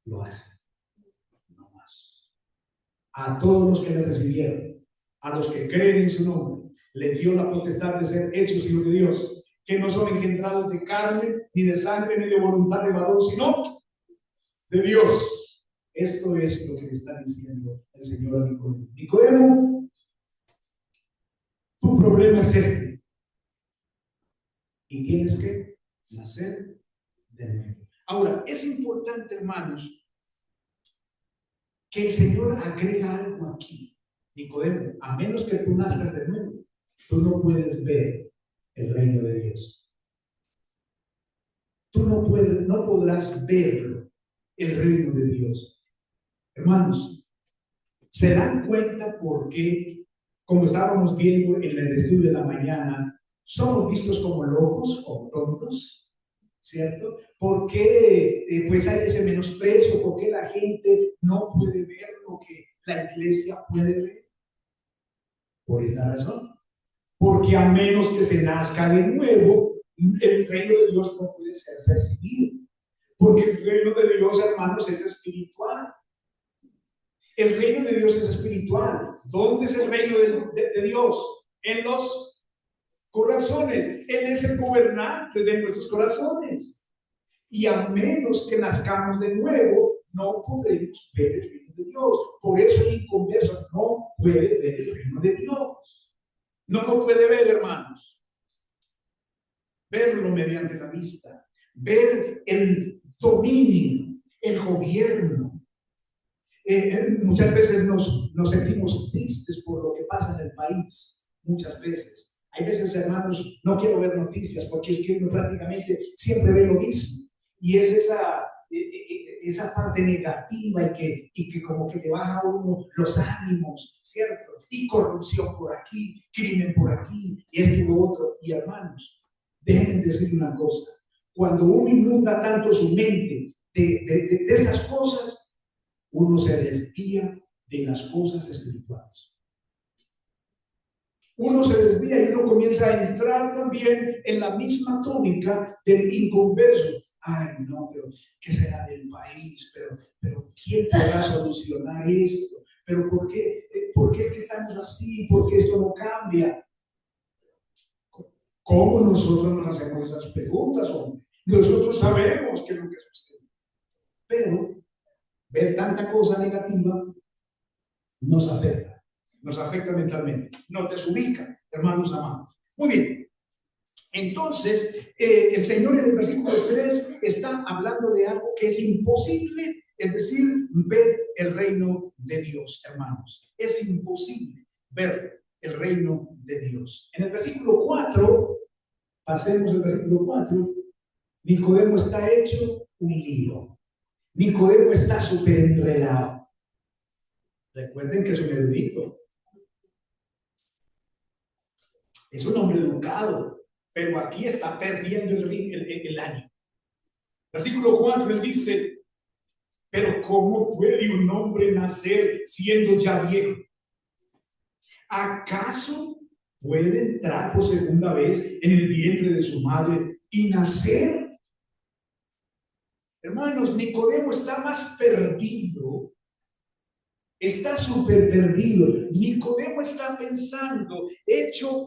lo hace. No más. A todos los que le recibieron, a los que creen en su nombre, les dio la potestad de ser hechos hijos de Dios, que no son engendrados de carne, ni de sangre, ni de voluntad de varón, sino de Dios. Esto es lo que le está diciendo el Señor a Nicodemo. Nicodemo, tu problema es este. Y tienes que nacer de nuevo. Ahora, es importante, hermanos, que el Señor agrega algo aquí. Nicodemo, a menos que tú nazcas de nuevo, tú no puedes ver el reino de Dios. Tú no podrás verlo, el reino de Dios. Hermanos, ¿se dan cuenta por qué, como estábamos viendo en el estudio de la mañana, somos vistos como locos, como tontos? ¿Cierto? ¿Por qué pues hay ese menosprecio? ¿Por qué la gente no puede ver lo que la iglesia puede ver? Por esta razón. Porque a menos que se nazca de nuevo, el reino de Dios no puede ser percibido. Porque el reino de Dios, hermanos, es espiritual. El reino de Dios es espiritual. ¿Dónde es el reino de Dios? En los corazones. Él es el gobernante de nuestros corazones. Y a menos que nazcamos de nuevo, no podremos ver el reino de Dios. Por eso el inconverso no puede ver el reino de Dios. No lo puede ver, hermanos. Verlo mediante la vista. Ver el dominio, el gobierno. Muchas veces nos sentimos tristes por lo que pasa en el país. Muchas veces. Hay veces, hermanos, no quiero ver noticias porque es que uno prácticamente siempre ve lo mismo. Y es esa parte negativa y que como que le baja a uno los ánimos, ¿cierto? Y corrupción por aquí, crimen por aquí, y esto y lo otro. Y hermanos, déjenme decir una cosa. Cuando uno inunda tanto su mente de esas cosas, uno se desvía de las cosas espirituales. Uno se desvía y uno comienza a entrar también en la misma tónica del inconverso. Ay, no, pero ¿qué será del país? Pero ¿quién podrá solucionar esto? ¿Pero por qué es que estamos así? ¿Por qué esto no cambia? ¿Cómo nosotros nos hacemos esas preguntas, hombre? Nosotros sabemos qué es lo que sucede. Pero ver tanta cosa negativa nos afecta mentalmente, nos desubica, hermanos amados. Muy bien. Entonces, el Señor en el versículo 3 está hablando de algo que es imposible, es decir, ver el reino de Dios, hermanos. Es imposible ver el reino de Dios. En el versículo 4, pasemos al versículo 4, Nicodemo está hecho un lío. Nicodemo está súper enredado. Recuerden que es un erudito. Es un hombre educado. Pero aquí está perdiendo el año. Versículo 4, él dice, pero ¿cómo puede un hombre nacer siendo ya viejo? ¿Acaso puede entrar por segunda vez en el vientre de su madre y nacer? Hermanos, Nicodemo está más perdido, está súper perdido. Nicodemo está pensando, hecho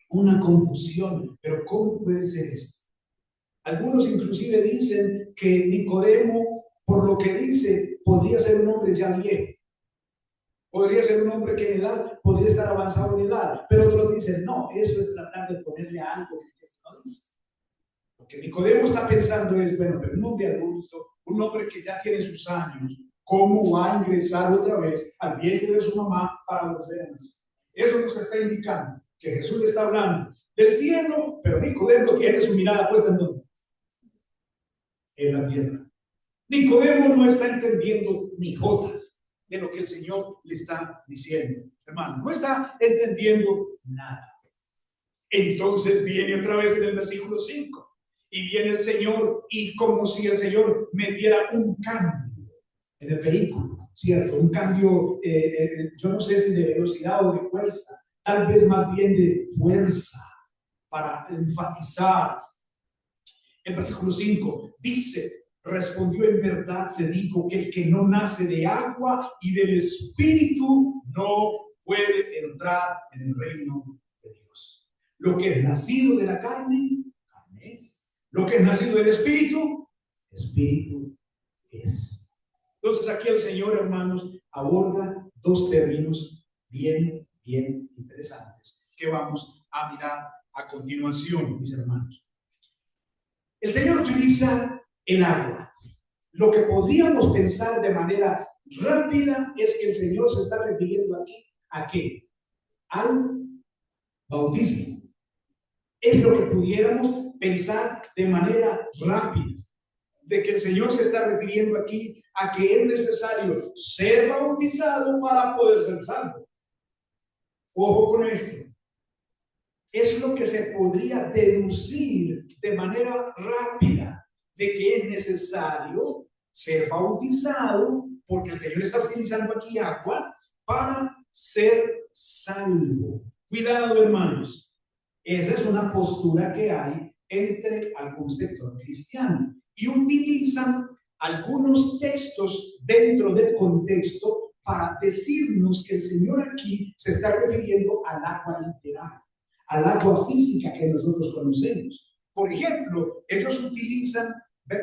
una confusión, pero ¿cómo puede ser esto? Algunos inclusive dicen que Nicodemo, por lo que dice, podría ser un hombre ya viejo. Podría ser un hombre que en edad podría estar avanzado en edad, pero otros dicen, no, eso es tratar de ponerle algo que no dice. Lo que Nicodemo está pensando es, bueno, pero un hombre adulto, un hombre que ya tiene sus años, ¿cómo va a ingresar otra vez al vientre de su mamá para volver a nacer? Eso nos está indicando que Jesús le está hablando del cielo, pero Nicodemo tiene su mirada puesta en ¿dónde? En la tierra. Nicodemo no está entendiendo ni jotas de lo que el Señor le está diciendo, hermano, no está entendiendo nada. Entonces viene otra vez en el versículo 5 y viene el Señor y como si el Señor metiera un cambio en el vehículo, ¿cierto? Un cambio, yo no sé si de velocidad o de fuerza, tal vez más bien de fuerza para enfatizar. El versículo 5 dice, respondió, en verdad te digo que el que no nace de agua y del Espíritu no puede entrar en el reino de Dios. Lo que es nacido de la carne, carne es. Lo que es nacido del Espíritu, Espíritu es. Entonces aquí el Señor, hermanos, aborda dos términos bien interesantes que vamos a mirar a continuación, mis hermanos. El Señor utiliza el agua. Lo que podríamos pensar de manera rápida es que el Señor se está refiriendo aquí ¿a qué? Al bautismo. Es lo que pudiéramos pensar de manera rápida, de que el Señor se está refiriendo aquí a que es necesario ser bautizado para poder ser salvo. Ojo con esto. Es lo que se podría deducir de manera rápida, de que es necesario ser bautizado, porque el Señor está utilizando aquí agua para ser salvo. Cuidado, hermanos. Esa es una postura que hay entre algún sector cristiano y utilizan algunos textos dentro del contexto para decirnos que el Señor aquí se está refiriendo al agua literal, al agua física que nosotros conocemos. Por ejemplo, ellos utilizan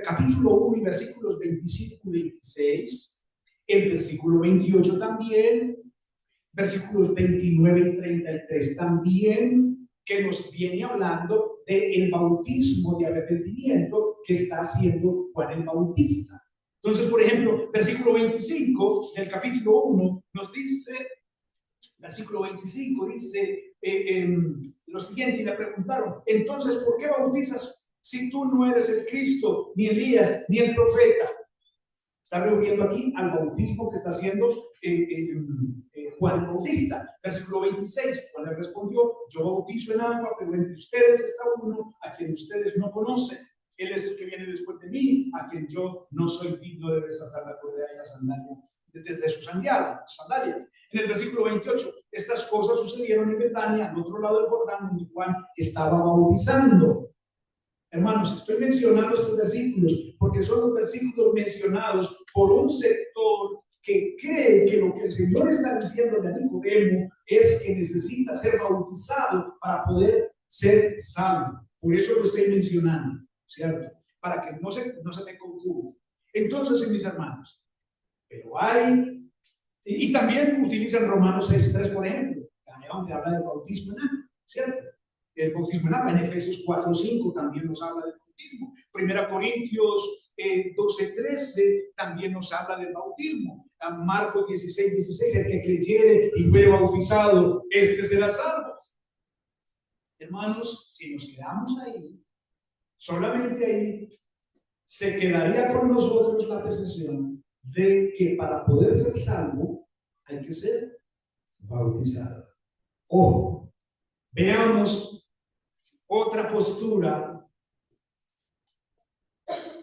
capítulo 1 y versículos 25 y 26, el versículo 28 también, versículos 29 y 33 también, que nos viene hablando del bautismo de arrepentimiento que está haciendo Juan el Bautista. Entonces, por ejemplo, versículo 25 del capítulo 1 nos dice, versículo 25 dice lo siguiente, y le preguntaron, entonces, ¿por qué bautizas si tú no eres el Cristo, ni Elías, ni el profeta? Está refiriendo aquí al bautismo que está haciendo Juan el Bautista. Versículo 26, Juan le respondió, yo bautizo en agua, pero entre ustedes está uno a quien ustedes no conocen. Él es el que viene después de mí, a quien yo no soy digno de desatar la correa y la sandalia de su sandalia. En el versículo 28, estas cosas sucedieron en Betania, al otro lado del Jordán, donde Juan estaba bautizando. Hermanos, estoy mencionando estos versículos porque son los versículos mencionados por un sector que cree que lo que el Señor está diciendo a Nicodemo es que necesita ser bautizado para poder ser salvo. Por eso lo estoy mencionando, ¿cierto? Para que no se me confunda. Entonces, mis hermanos, pero hay, y también utilizan Romanos 6:3, por ejemplo, donde habla del bautismo en agua, ¿cierto? El bautismo en agua. En Efesios 4:5 también nos habla del bautismo. Primera Corintios 12:13 también nos habla del bautismo. Marcos 16:16, el que creyere y fue bautizado, este será salvo. Hermanos, si nos quedamos ahí, solamente ahí, se quedaría con nosotros la percepción de que para poder ser salvo hay que ser bautizado. Ojo, veamos otra postura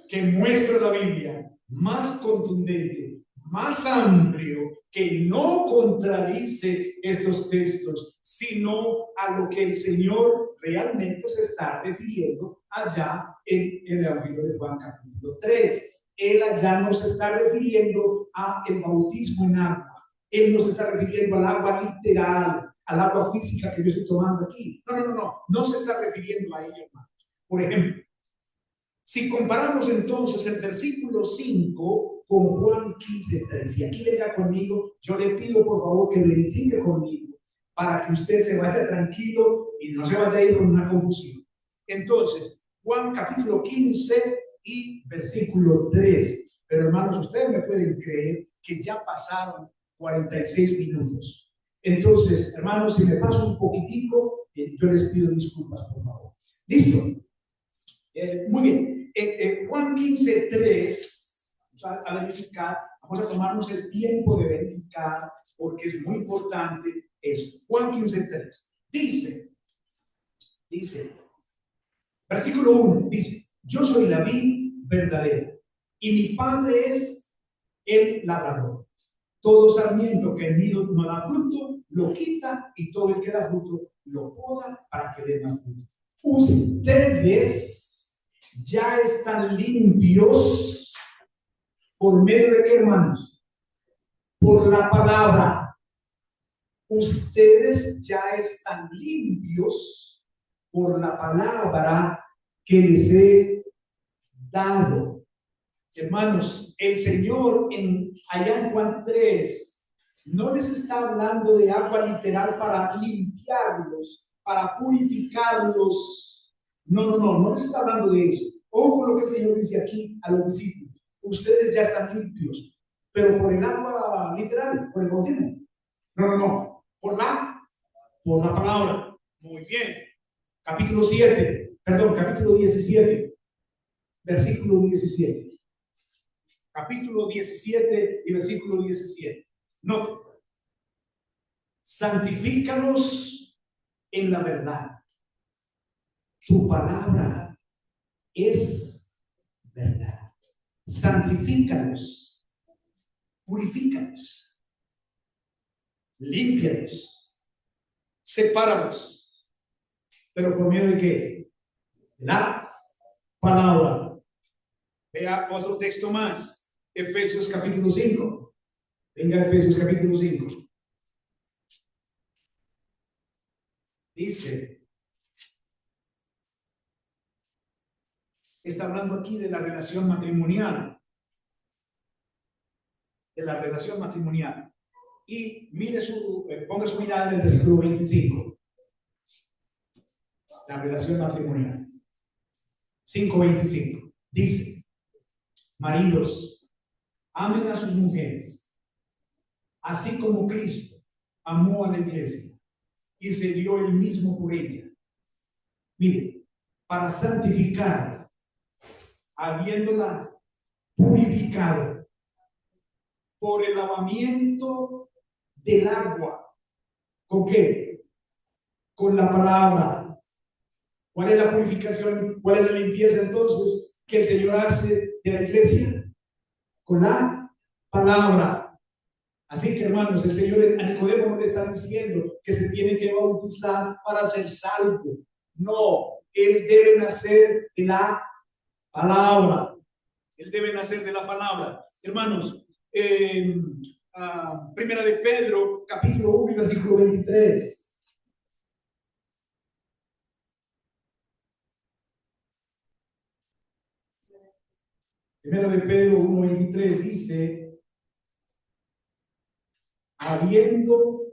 que muestra la Biblia más contundente, más amplio que no contradice estos textos, sino a lo que el Señor realmente se está refiriendo allá en el Evangelio de Juan capítulo 3. Él allá no se está refiriendo a el bautismo en agua. Él no se está refiriendo al agua literal, al agua física que yo estoy tomando aquí. No se está refiriendo a ella, hermanos. Por ejemplo, si comparamos entonces el versículo 5 con Juan 15:3, y aquí venga conmigo, yo le pido por favor que verifique conmigo para que usted se vaya tranquilo y no se vaya a ir con una confusión. Entonces, Juan capítulo 15 y versículo 3. Pero hermanos, ustedes me pueden creer que ya pasaron 46 minutos. Entonces, hermanos, si me paso un poquitico, yo les pido disculpas, por favor. ¿Listo? Muy bien. Juan 15:3, vamos a verificar, vamos a tomarnos el tiempo de verificar, porque es muy importante esto. Juan 15:3 dice, versículo 1, dice: yo soy la vid verdadera, y mi Padre es el labrador. Todo sarmiento que en mí no da fruto, lo quita, y todo el que da fruto, lo poda para que dé más fruto. Ustedes ya están limpios por medio de qué, hermanos? Por la palabra. Ustedes ya están limpios por la palabra que les he dado. Hermanos, el Señor allá en Juan 3 no les está hablando de agua literal para limpiarlos, para purificarlos. No les está hablando de eso. Ojo con lo que el Señor dice aquí a los discípulos. Ustedes ya están limpios, pero por el agua literal, por el bautismo. No. Por la palabra. Muy bien. Capítulo 17, versículo 17. Capítulo 17 y versículo 17. Note. Santifícalos en la verdad. Tu palabra es verdad. Santifícalos, purifícalos, límpialos, sepáralos. ¿Pero por medio de qué? De la palabra. Vea otro texto más. Efesios capítulo 5. Venga, Efesios capítulo 5. Dice, está hablando aquí de la relación matrimonial. De la relación matrimonial. Y mire ponga su mirada en el versículo 25. La relación matrimonial. 5:25. Dice: maridos, amen a sus mujeres, así como Cristo amó a la iglesia y se dio él mismo por ella. Mire, para santificarla, habiéndola purificado por el lavamiento del agua. ¿Con qué? Con la palabra. ¿Cuál es la purificación? ¿Cuál es la limpieza entonces que el Señor hace de la iglesia? Con la palabra. Así que, hermanos, el Señor a Nicodemo no le está diciendo que se tiene que bautizar para ser salvo. No, él debe nacer de la palabra. Él debe nacer de la palabra. Hermanos, Primera de Pedro, capítulo 1, versículo 23. Primera de Pedro 1:23 dice: habiendo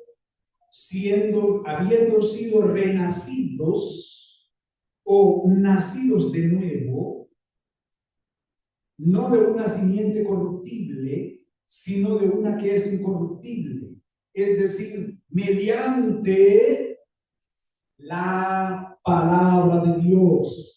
sido renacidos o nacidos de nuevo, no de una simiente corruptible, sino de una que es incorruptible, es decir, mediante la palabra de Dios.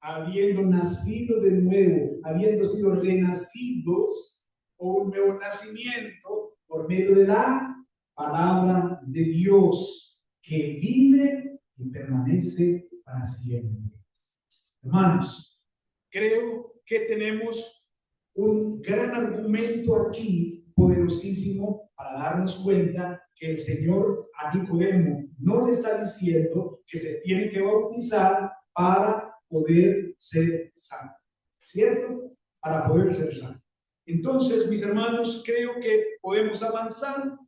Habiendo nacido de nuevo, habiendo sido renacidos, o un nuevo nacimiento por medio de la palabra de Dios, que vive y permanece para siempre. Hermanos, creo que tenemos un gran argumento aquí, poderosísimo, para darnos cuenta que el Señor a Nicodemo no le está diciendo que se tiene que bautizar para poder ser sano, ¿cierto? Para poder ser sano. Entonces, mis hermanos, creo que podemos avanzar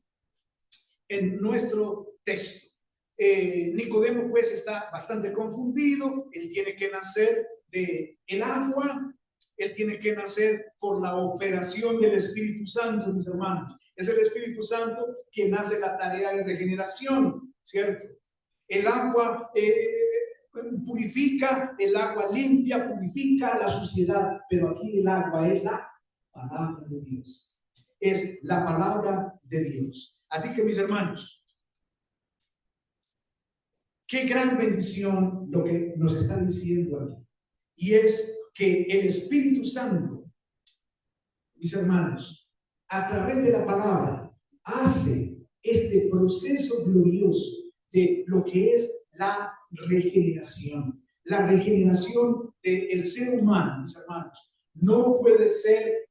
en nuestro texto. Nicodemo pues está bastante confundido. Él tiene que nacer del agua, él tiene que nacer por la operación del Espíritu Santo, mis hermanos. Es el Espíritu Santo quien hace la tarea de regeneración, ¿cierto? El agua purifica, el agua limpia, purifica la suciedad, pero aquí el agua es la palabra de Dios. Es la palabra de Dios. Así que, mis hermanos, qué gran bendición lo que nos está diciendo aquí. Y es que el Espíritu Santo, mis hermanos, a través de la palabra, hace este proceso glorioso de lo que es la regeneración. La regeneración del ser humano, mis hermanos, no puede ser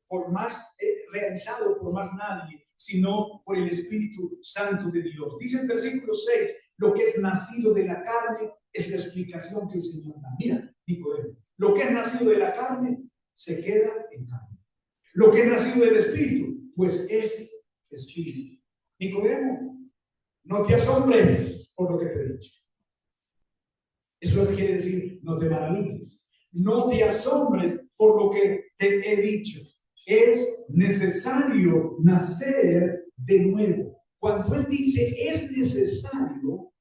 realizado por más nadie, sino por el Espíritu Santo de Dios. Dice el versículo 6, lo que es nacido de la carne es la explicación que el Señor da. Mira, Nicodemo, lo que es nacido de la carne se queda en carne. Lo que es nacido del Espíritu, pues es Espíritu. Nicodemo, no te asombres por lo que te he dicho. Eso es lo que quiere decir, no te maravilles. No te asombres por lo que te he dicho. Es necesario nacer de nuevo. Cuando él dice es necesario,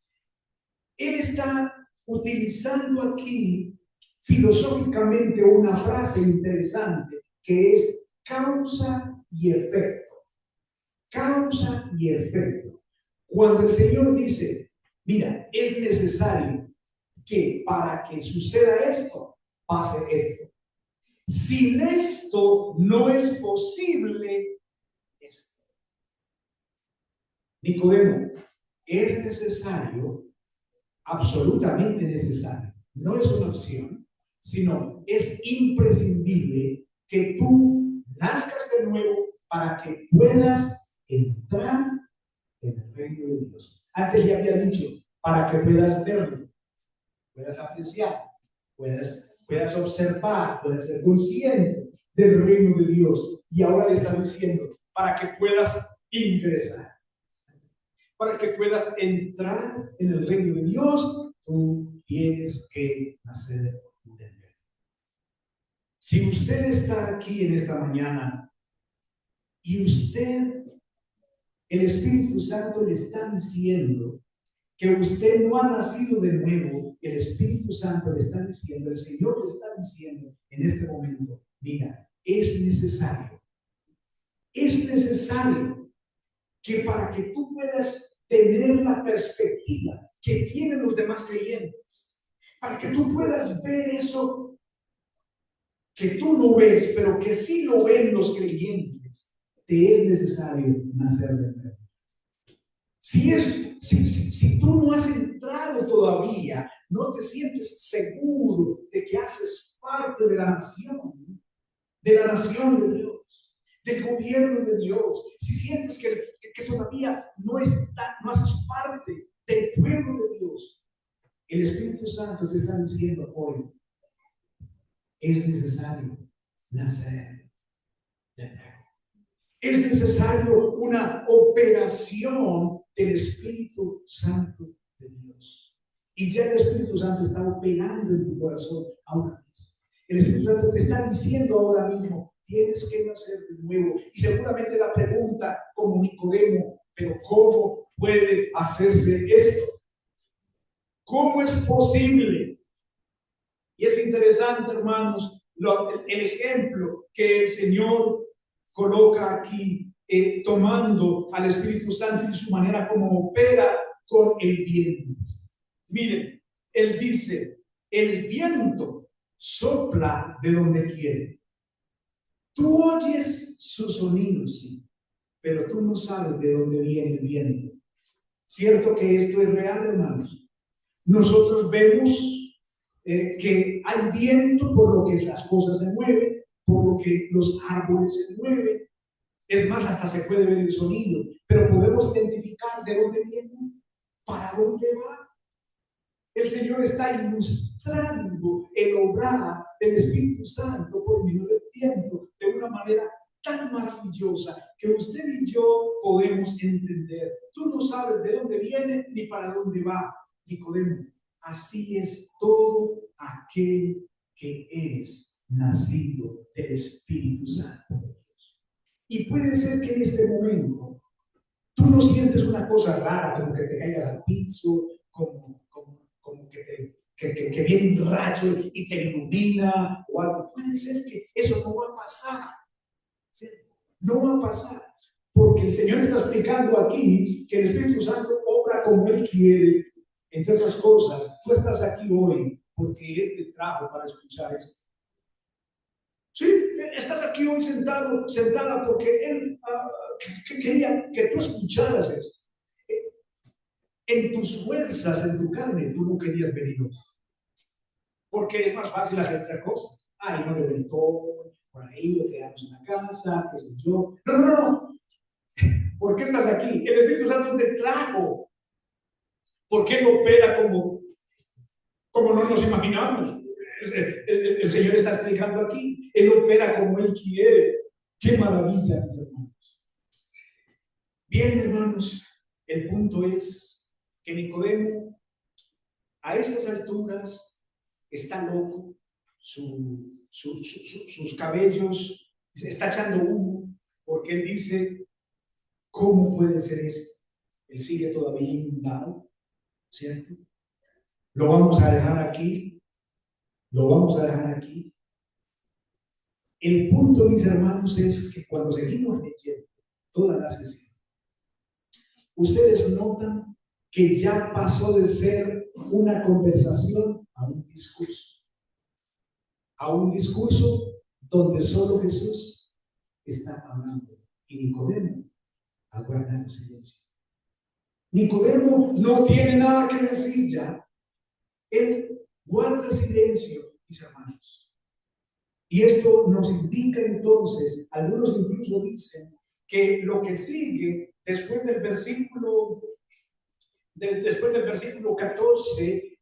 él está utilizando aquí filosóficamente una frase interesante que es causa y efecto. Causa y efecto. Cuando el Señor dice, mira, es necesario que para que suceda esto, pase esto. Sin esto no es posible esto. Nicodemo, es necesario, absolutamente necesario, no es una opción, sino es imprescindible que tú nazcas de nuevo para que puedas entrar en el reino de Dios. Antes ya había dicho, para que puedas verlo, puedas apreciar, puedas observar, puedas ser consciente del reino de Dios. Y ahora le está diciendo, para que puedas ingresar, para que puedas entrar en el reino de Dios, tú tienes que nacer de nuevo. Si usted está aquí en esta mañana y el Espíritu Santo le está diciendo que usted no ha nacido de nuevo, el Espíritu Santo le está diciendo, el Señor le está diciendo en este momento, mira, es necesario que para que tú puedas tener la perspectiva que tienen los demás creyentes, para que tú puedas ver eso que tú no ves, pero que sí lo ven los creyentes, te es necesario nacer de nuevo. Si tú no has entrado todavía, no te sientes seguro de que haces parte de la nación de Dios, del gobierno de Dios, si sientes que todavía no haces parte del pueblo de Dios, el Espíritu Santo te está diciendo hoy, es necesario nacer de nuevo. Es necesario una operación del Espíritu Santo de Dios. Y ya el Espíritu Santo está operando en tu corazón ahora mismo. El Espíritu Santo te está diciendo ahora mismo, tienes que nacer de nuevo. Y seguramente la pregunta como Nicodemo, pero ¿cómo puede hacerse esto? ¿Cómo es posible? Y es interesante, hermanos, el ejemplo que el Señor coloca aquí, tomando al Espíritu Santo y su manera como opera con el viento. Miren, él dice, el viento sopla de donde quiere. Tú oyes su sonido, sí, pero tú no sabes de dónde viene el viento. ¿Cierto que esto es real, hermanos? Nosotros vemos que hay viento por lo que las cosas se mueven, por lo que los árboles se mueven. Es más, hasta se puede ver el sonido, pero podemos identificar de dónde viene, para dónde va. El Señor está ilustrando el obrar del Espíritu Santo por medio del viento de una manera tan maravillosa que usted y yo podemos entender. Tú no sabes de dónde viene ni para dónde va, Nicodemo. Así es todo aquel que es nacido del Espíritu Santo. Y puede ser que en este momento tú no sientes una cosa rara, como que te caigas al piso, como que viene un rayo y te ilumina o algo. Puede ser que eso no va a pasar. ¿Sí? No va a pasar. Porque el Señor está explicando aquí que el Espíritu Santo obra como Él quiere. Entre otras cosas, tú estás aquí hoy porque Él te trajo para escuchar esto. Sí, estás aquí hoy sentada porque Él quería que tú escucharas esto. En tus fuerzas, en tu carne, tú no querías venir hoy. Porque es más fácil hacer otra cosa. Ay, no le ven todo, por ahí lo quedamos en la casa, qué sé yo. No. ¿Por qué estás aquí? El Espíritu Santo te trajo. ¿Por qué no opera como no nos imaginamos? El Señor está explicando aquí. Él opera como Él quiere. ¡Qué maravilla, mis hermanos! Bien, hermanos, el punto es que Nicodemo, a estas alturas, está loco. Sus cabellos se está echando humo, porque él dice, ¿cómo puede ser esto? Él sigue todavía inundado, ¿cierto? Lo vamos a dejar aquí. El punto, mis hermanos, es que cuando seguimos leyendo toda la sesión, ustedes notan que ya pasó de ser una conversación a un discurso donde solo Jesús está hablando y Nicodemo aguarda el silencio. Nicodemo no tiene nada que decir ya. Él guarda silencio, mis hermanos. Y esto nos indica entonces, algunos incluso dicen que lo que sigue después del versículo 14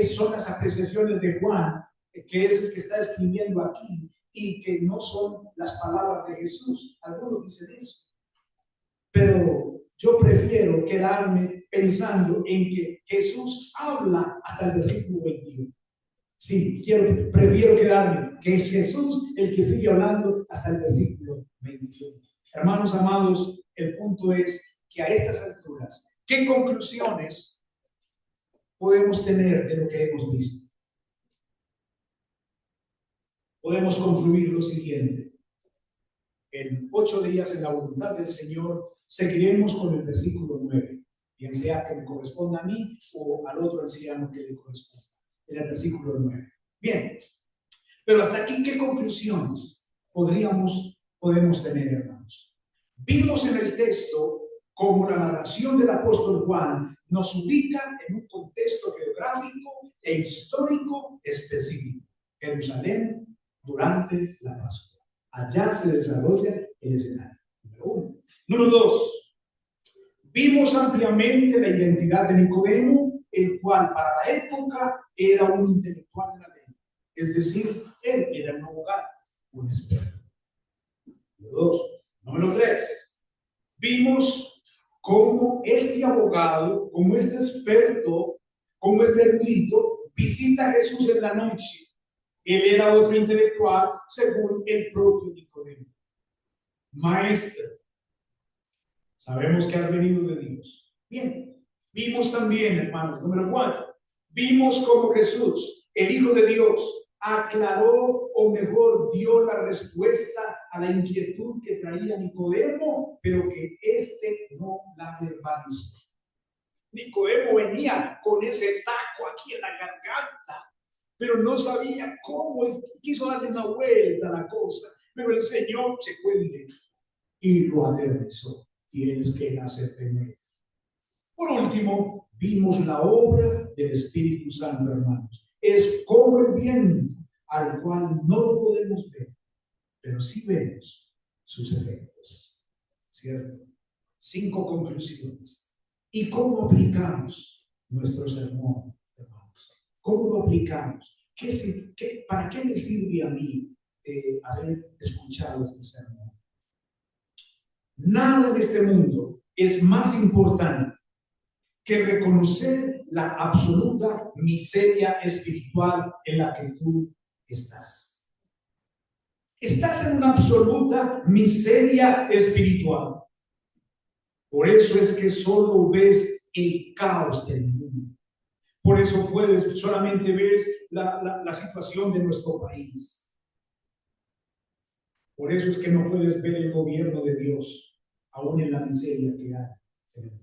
son las apreciaciones de Juan, que es el que está escribiendo aquí, y que no son las palabras de Jesús. Algunos dicen eso. Pero yo prefiero quedarme pensando en que Jesús habla hasta el versículo 21. Sí, prefiero quedarme, que es Jesús el que sigue hablando hasta el versículo 21. Hermanos amados, el punto es que a estas alturas, ¿qué conclusiones podemos tener de lo que hemos visto? Podemos concluir lo siguiente. En 8 días, en la voluntad del Señor, seguiremos con el versículo 9, bien sea que me corresponda a mí o al otro anciano que le corresponda, en el versículo 9. Bien, pero hasta aquí, ¿qué conclusiones podemos tener, hermanos? Vimos en el texto cómo la narración del apóstol Juan nos ubica en un contexto geográfico e histórico específico. Jerusalén durante la Pascua. Allá se desarrolla el escenario. Número 1. Número 2. Vimos ampliamente la identidad de Nicodemo, el cual para la época era un intelectual de la ley. Es decir, él era un abogado, un experto. Número 2. Número 3. Vimos cómo este abogado, como este experto, como este erudito, visita a Jesús en la noche. Él era otro intelectual, según el propio Nicodemo. Maestro, sabemos que has venido de Dios. Bien, vimos también, hermanos, número 4, vimos cómo Jesús, el Hijo de Dios, aclaró, o mejor, dio la respuesta a la inquietud que traía Nicodemo, pero que éste no la verbalizó. Nicodemo venía con ese taco aquí en la garganta, pero no sabía cómo, él quiso darle una vuelta a la cosa, pero el Señor se cuente y lo aterrizó. Tienes que nacer de nuevo. Por último, vimos la obra del Espíritu Santo, hermanos. Es como el viento, al cual no lo podemos ver, pero sí vemos sus efectos, ¿cierto? 5 conclusiones. ¿Y cómo aplicamos nuestro sermón, hermanos? ¿Cómo lo aplicamos? ¿Para qué me sirve a mí haber escuchado este sermón? Nada en este mundo es más importante que reconocer la absoluta miseria espiritual en la que tú estás. Estás en una absoluta miseria espiritual. Por eso es que solo ves el caos del mundo. Por eso solamente ves la situación de nuestro país. Por eso es que no puedes ver el gobierno de Dios, aún en la miseria que hay en el mundo.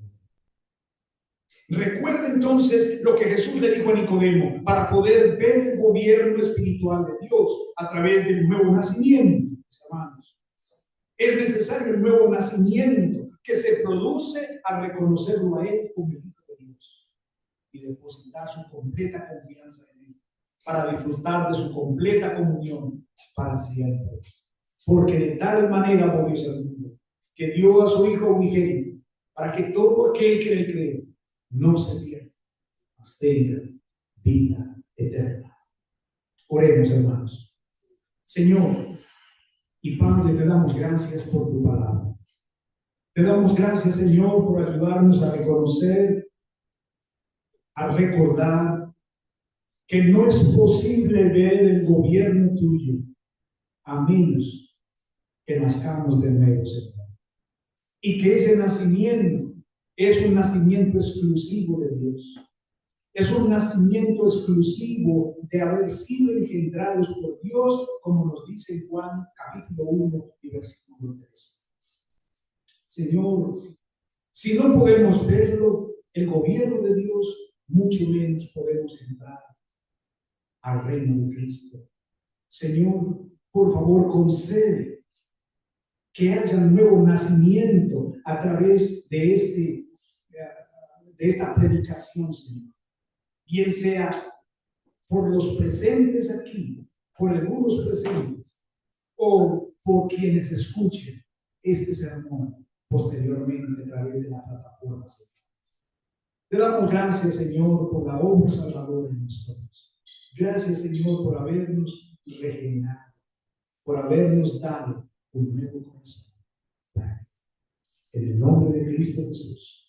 Recuerda entonces lo que Jesús le dijo a Nicodemo: para poder ver el gobierno espiritual de Dios a través del nuevo nacimiento, mis hermanos. Es necesario el nuevo nacimiento que se produce al reconocerlo a Él como el Hijo de Dios y depositar su completa confianza en Él para disfrutar de su completa comunión para siempre. Porque de tal manera amó Dios al mundo que dio a su Hijo unigénito para que todo aquel que le cree no se pierda, mas tenga vida eterna. Oremos, hermanos. Señor y Padre, te damos gracias por tu palabra. Te damos gracias, Señor, por ayudarnos a reconocer, a recordar que no es posible ver el gobierno tuyo a menos que nazcamos de nuevo, Señor. Y que ese nacimiento es un nacimiento exclusivo de Dios. Es un nacimiento exclusivo de haber sido engendrados por Dios, como nos dice en Juan capítulo 1 y versículo 3. Señor, si no podemos verlo, el gobierno de Dios, mucho menos podemos entrar al reino de Cristo. Señor, por favor, concede que haya un nuevo nacimiento a través de esta predicación, Señor. Bien sea por los presentes aquí, por algunos presentes, o por quienes escuchen este sermón posteriormente a través de la plataforma, Señor. Te damos gracias, Señor, por la obra salvadora en nosotros. Gracias, Señor, por habernos regenerado, por habernos dado un nuevo corazón. En el nombre de Cristo Jesús.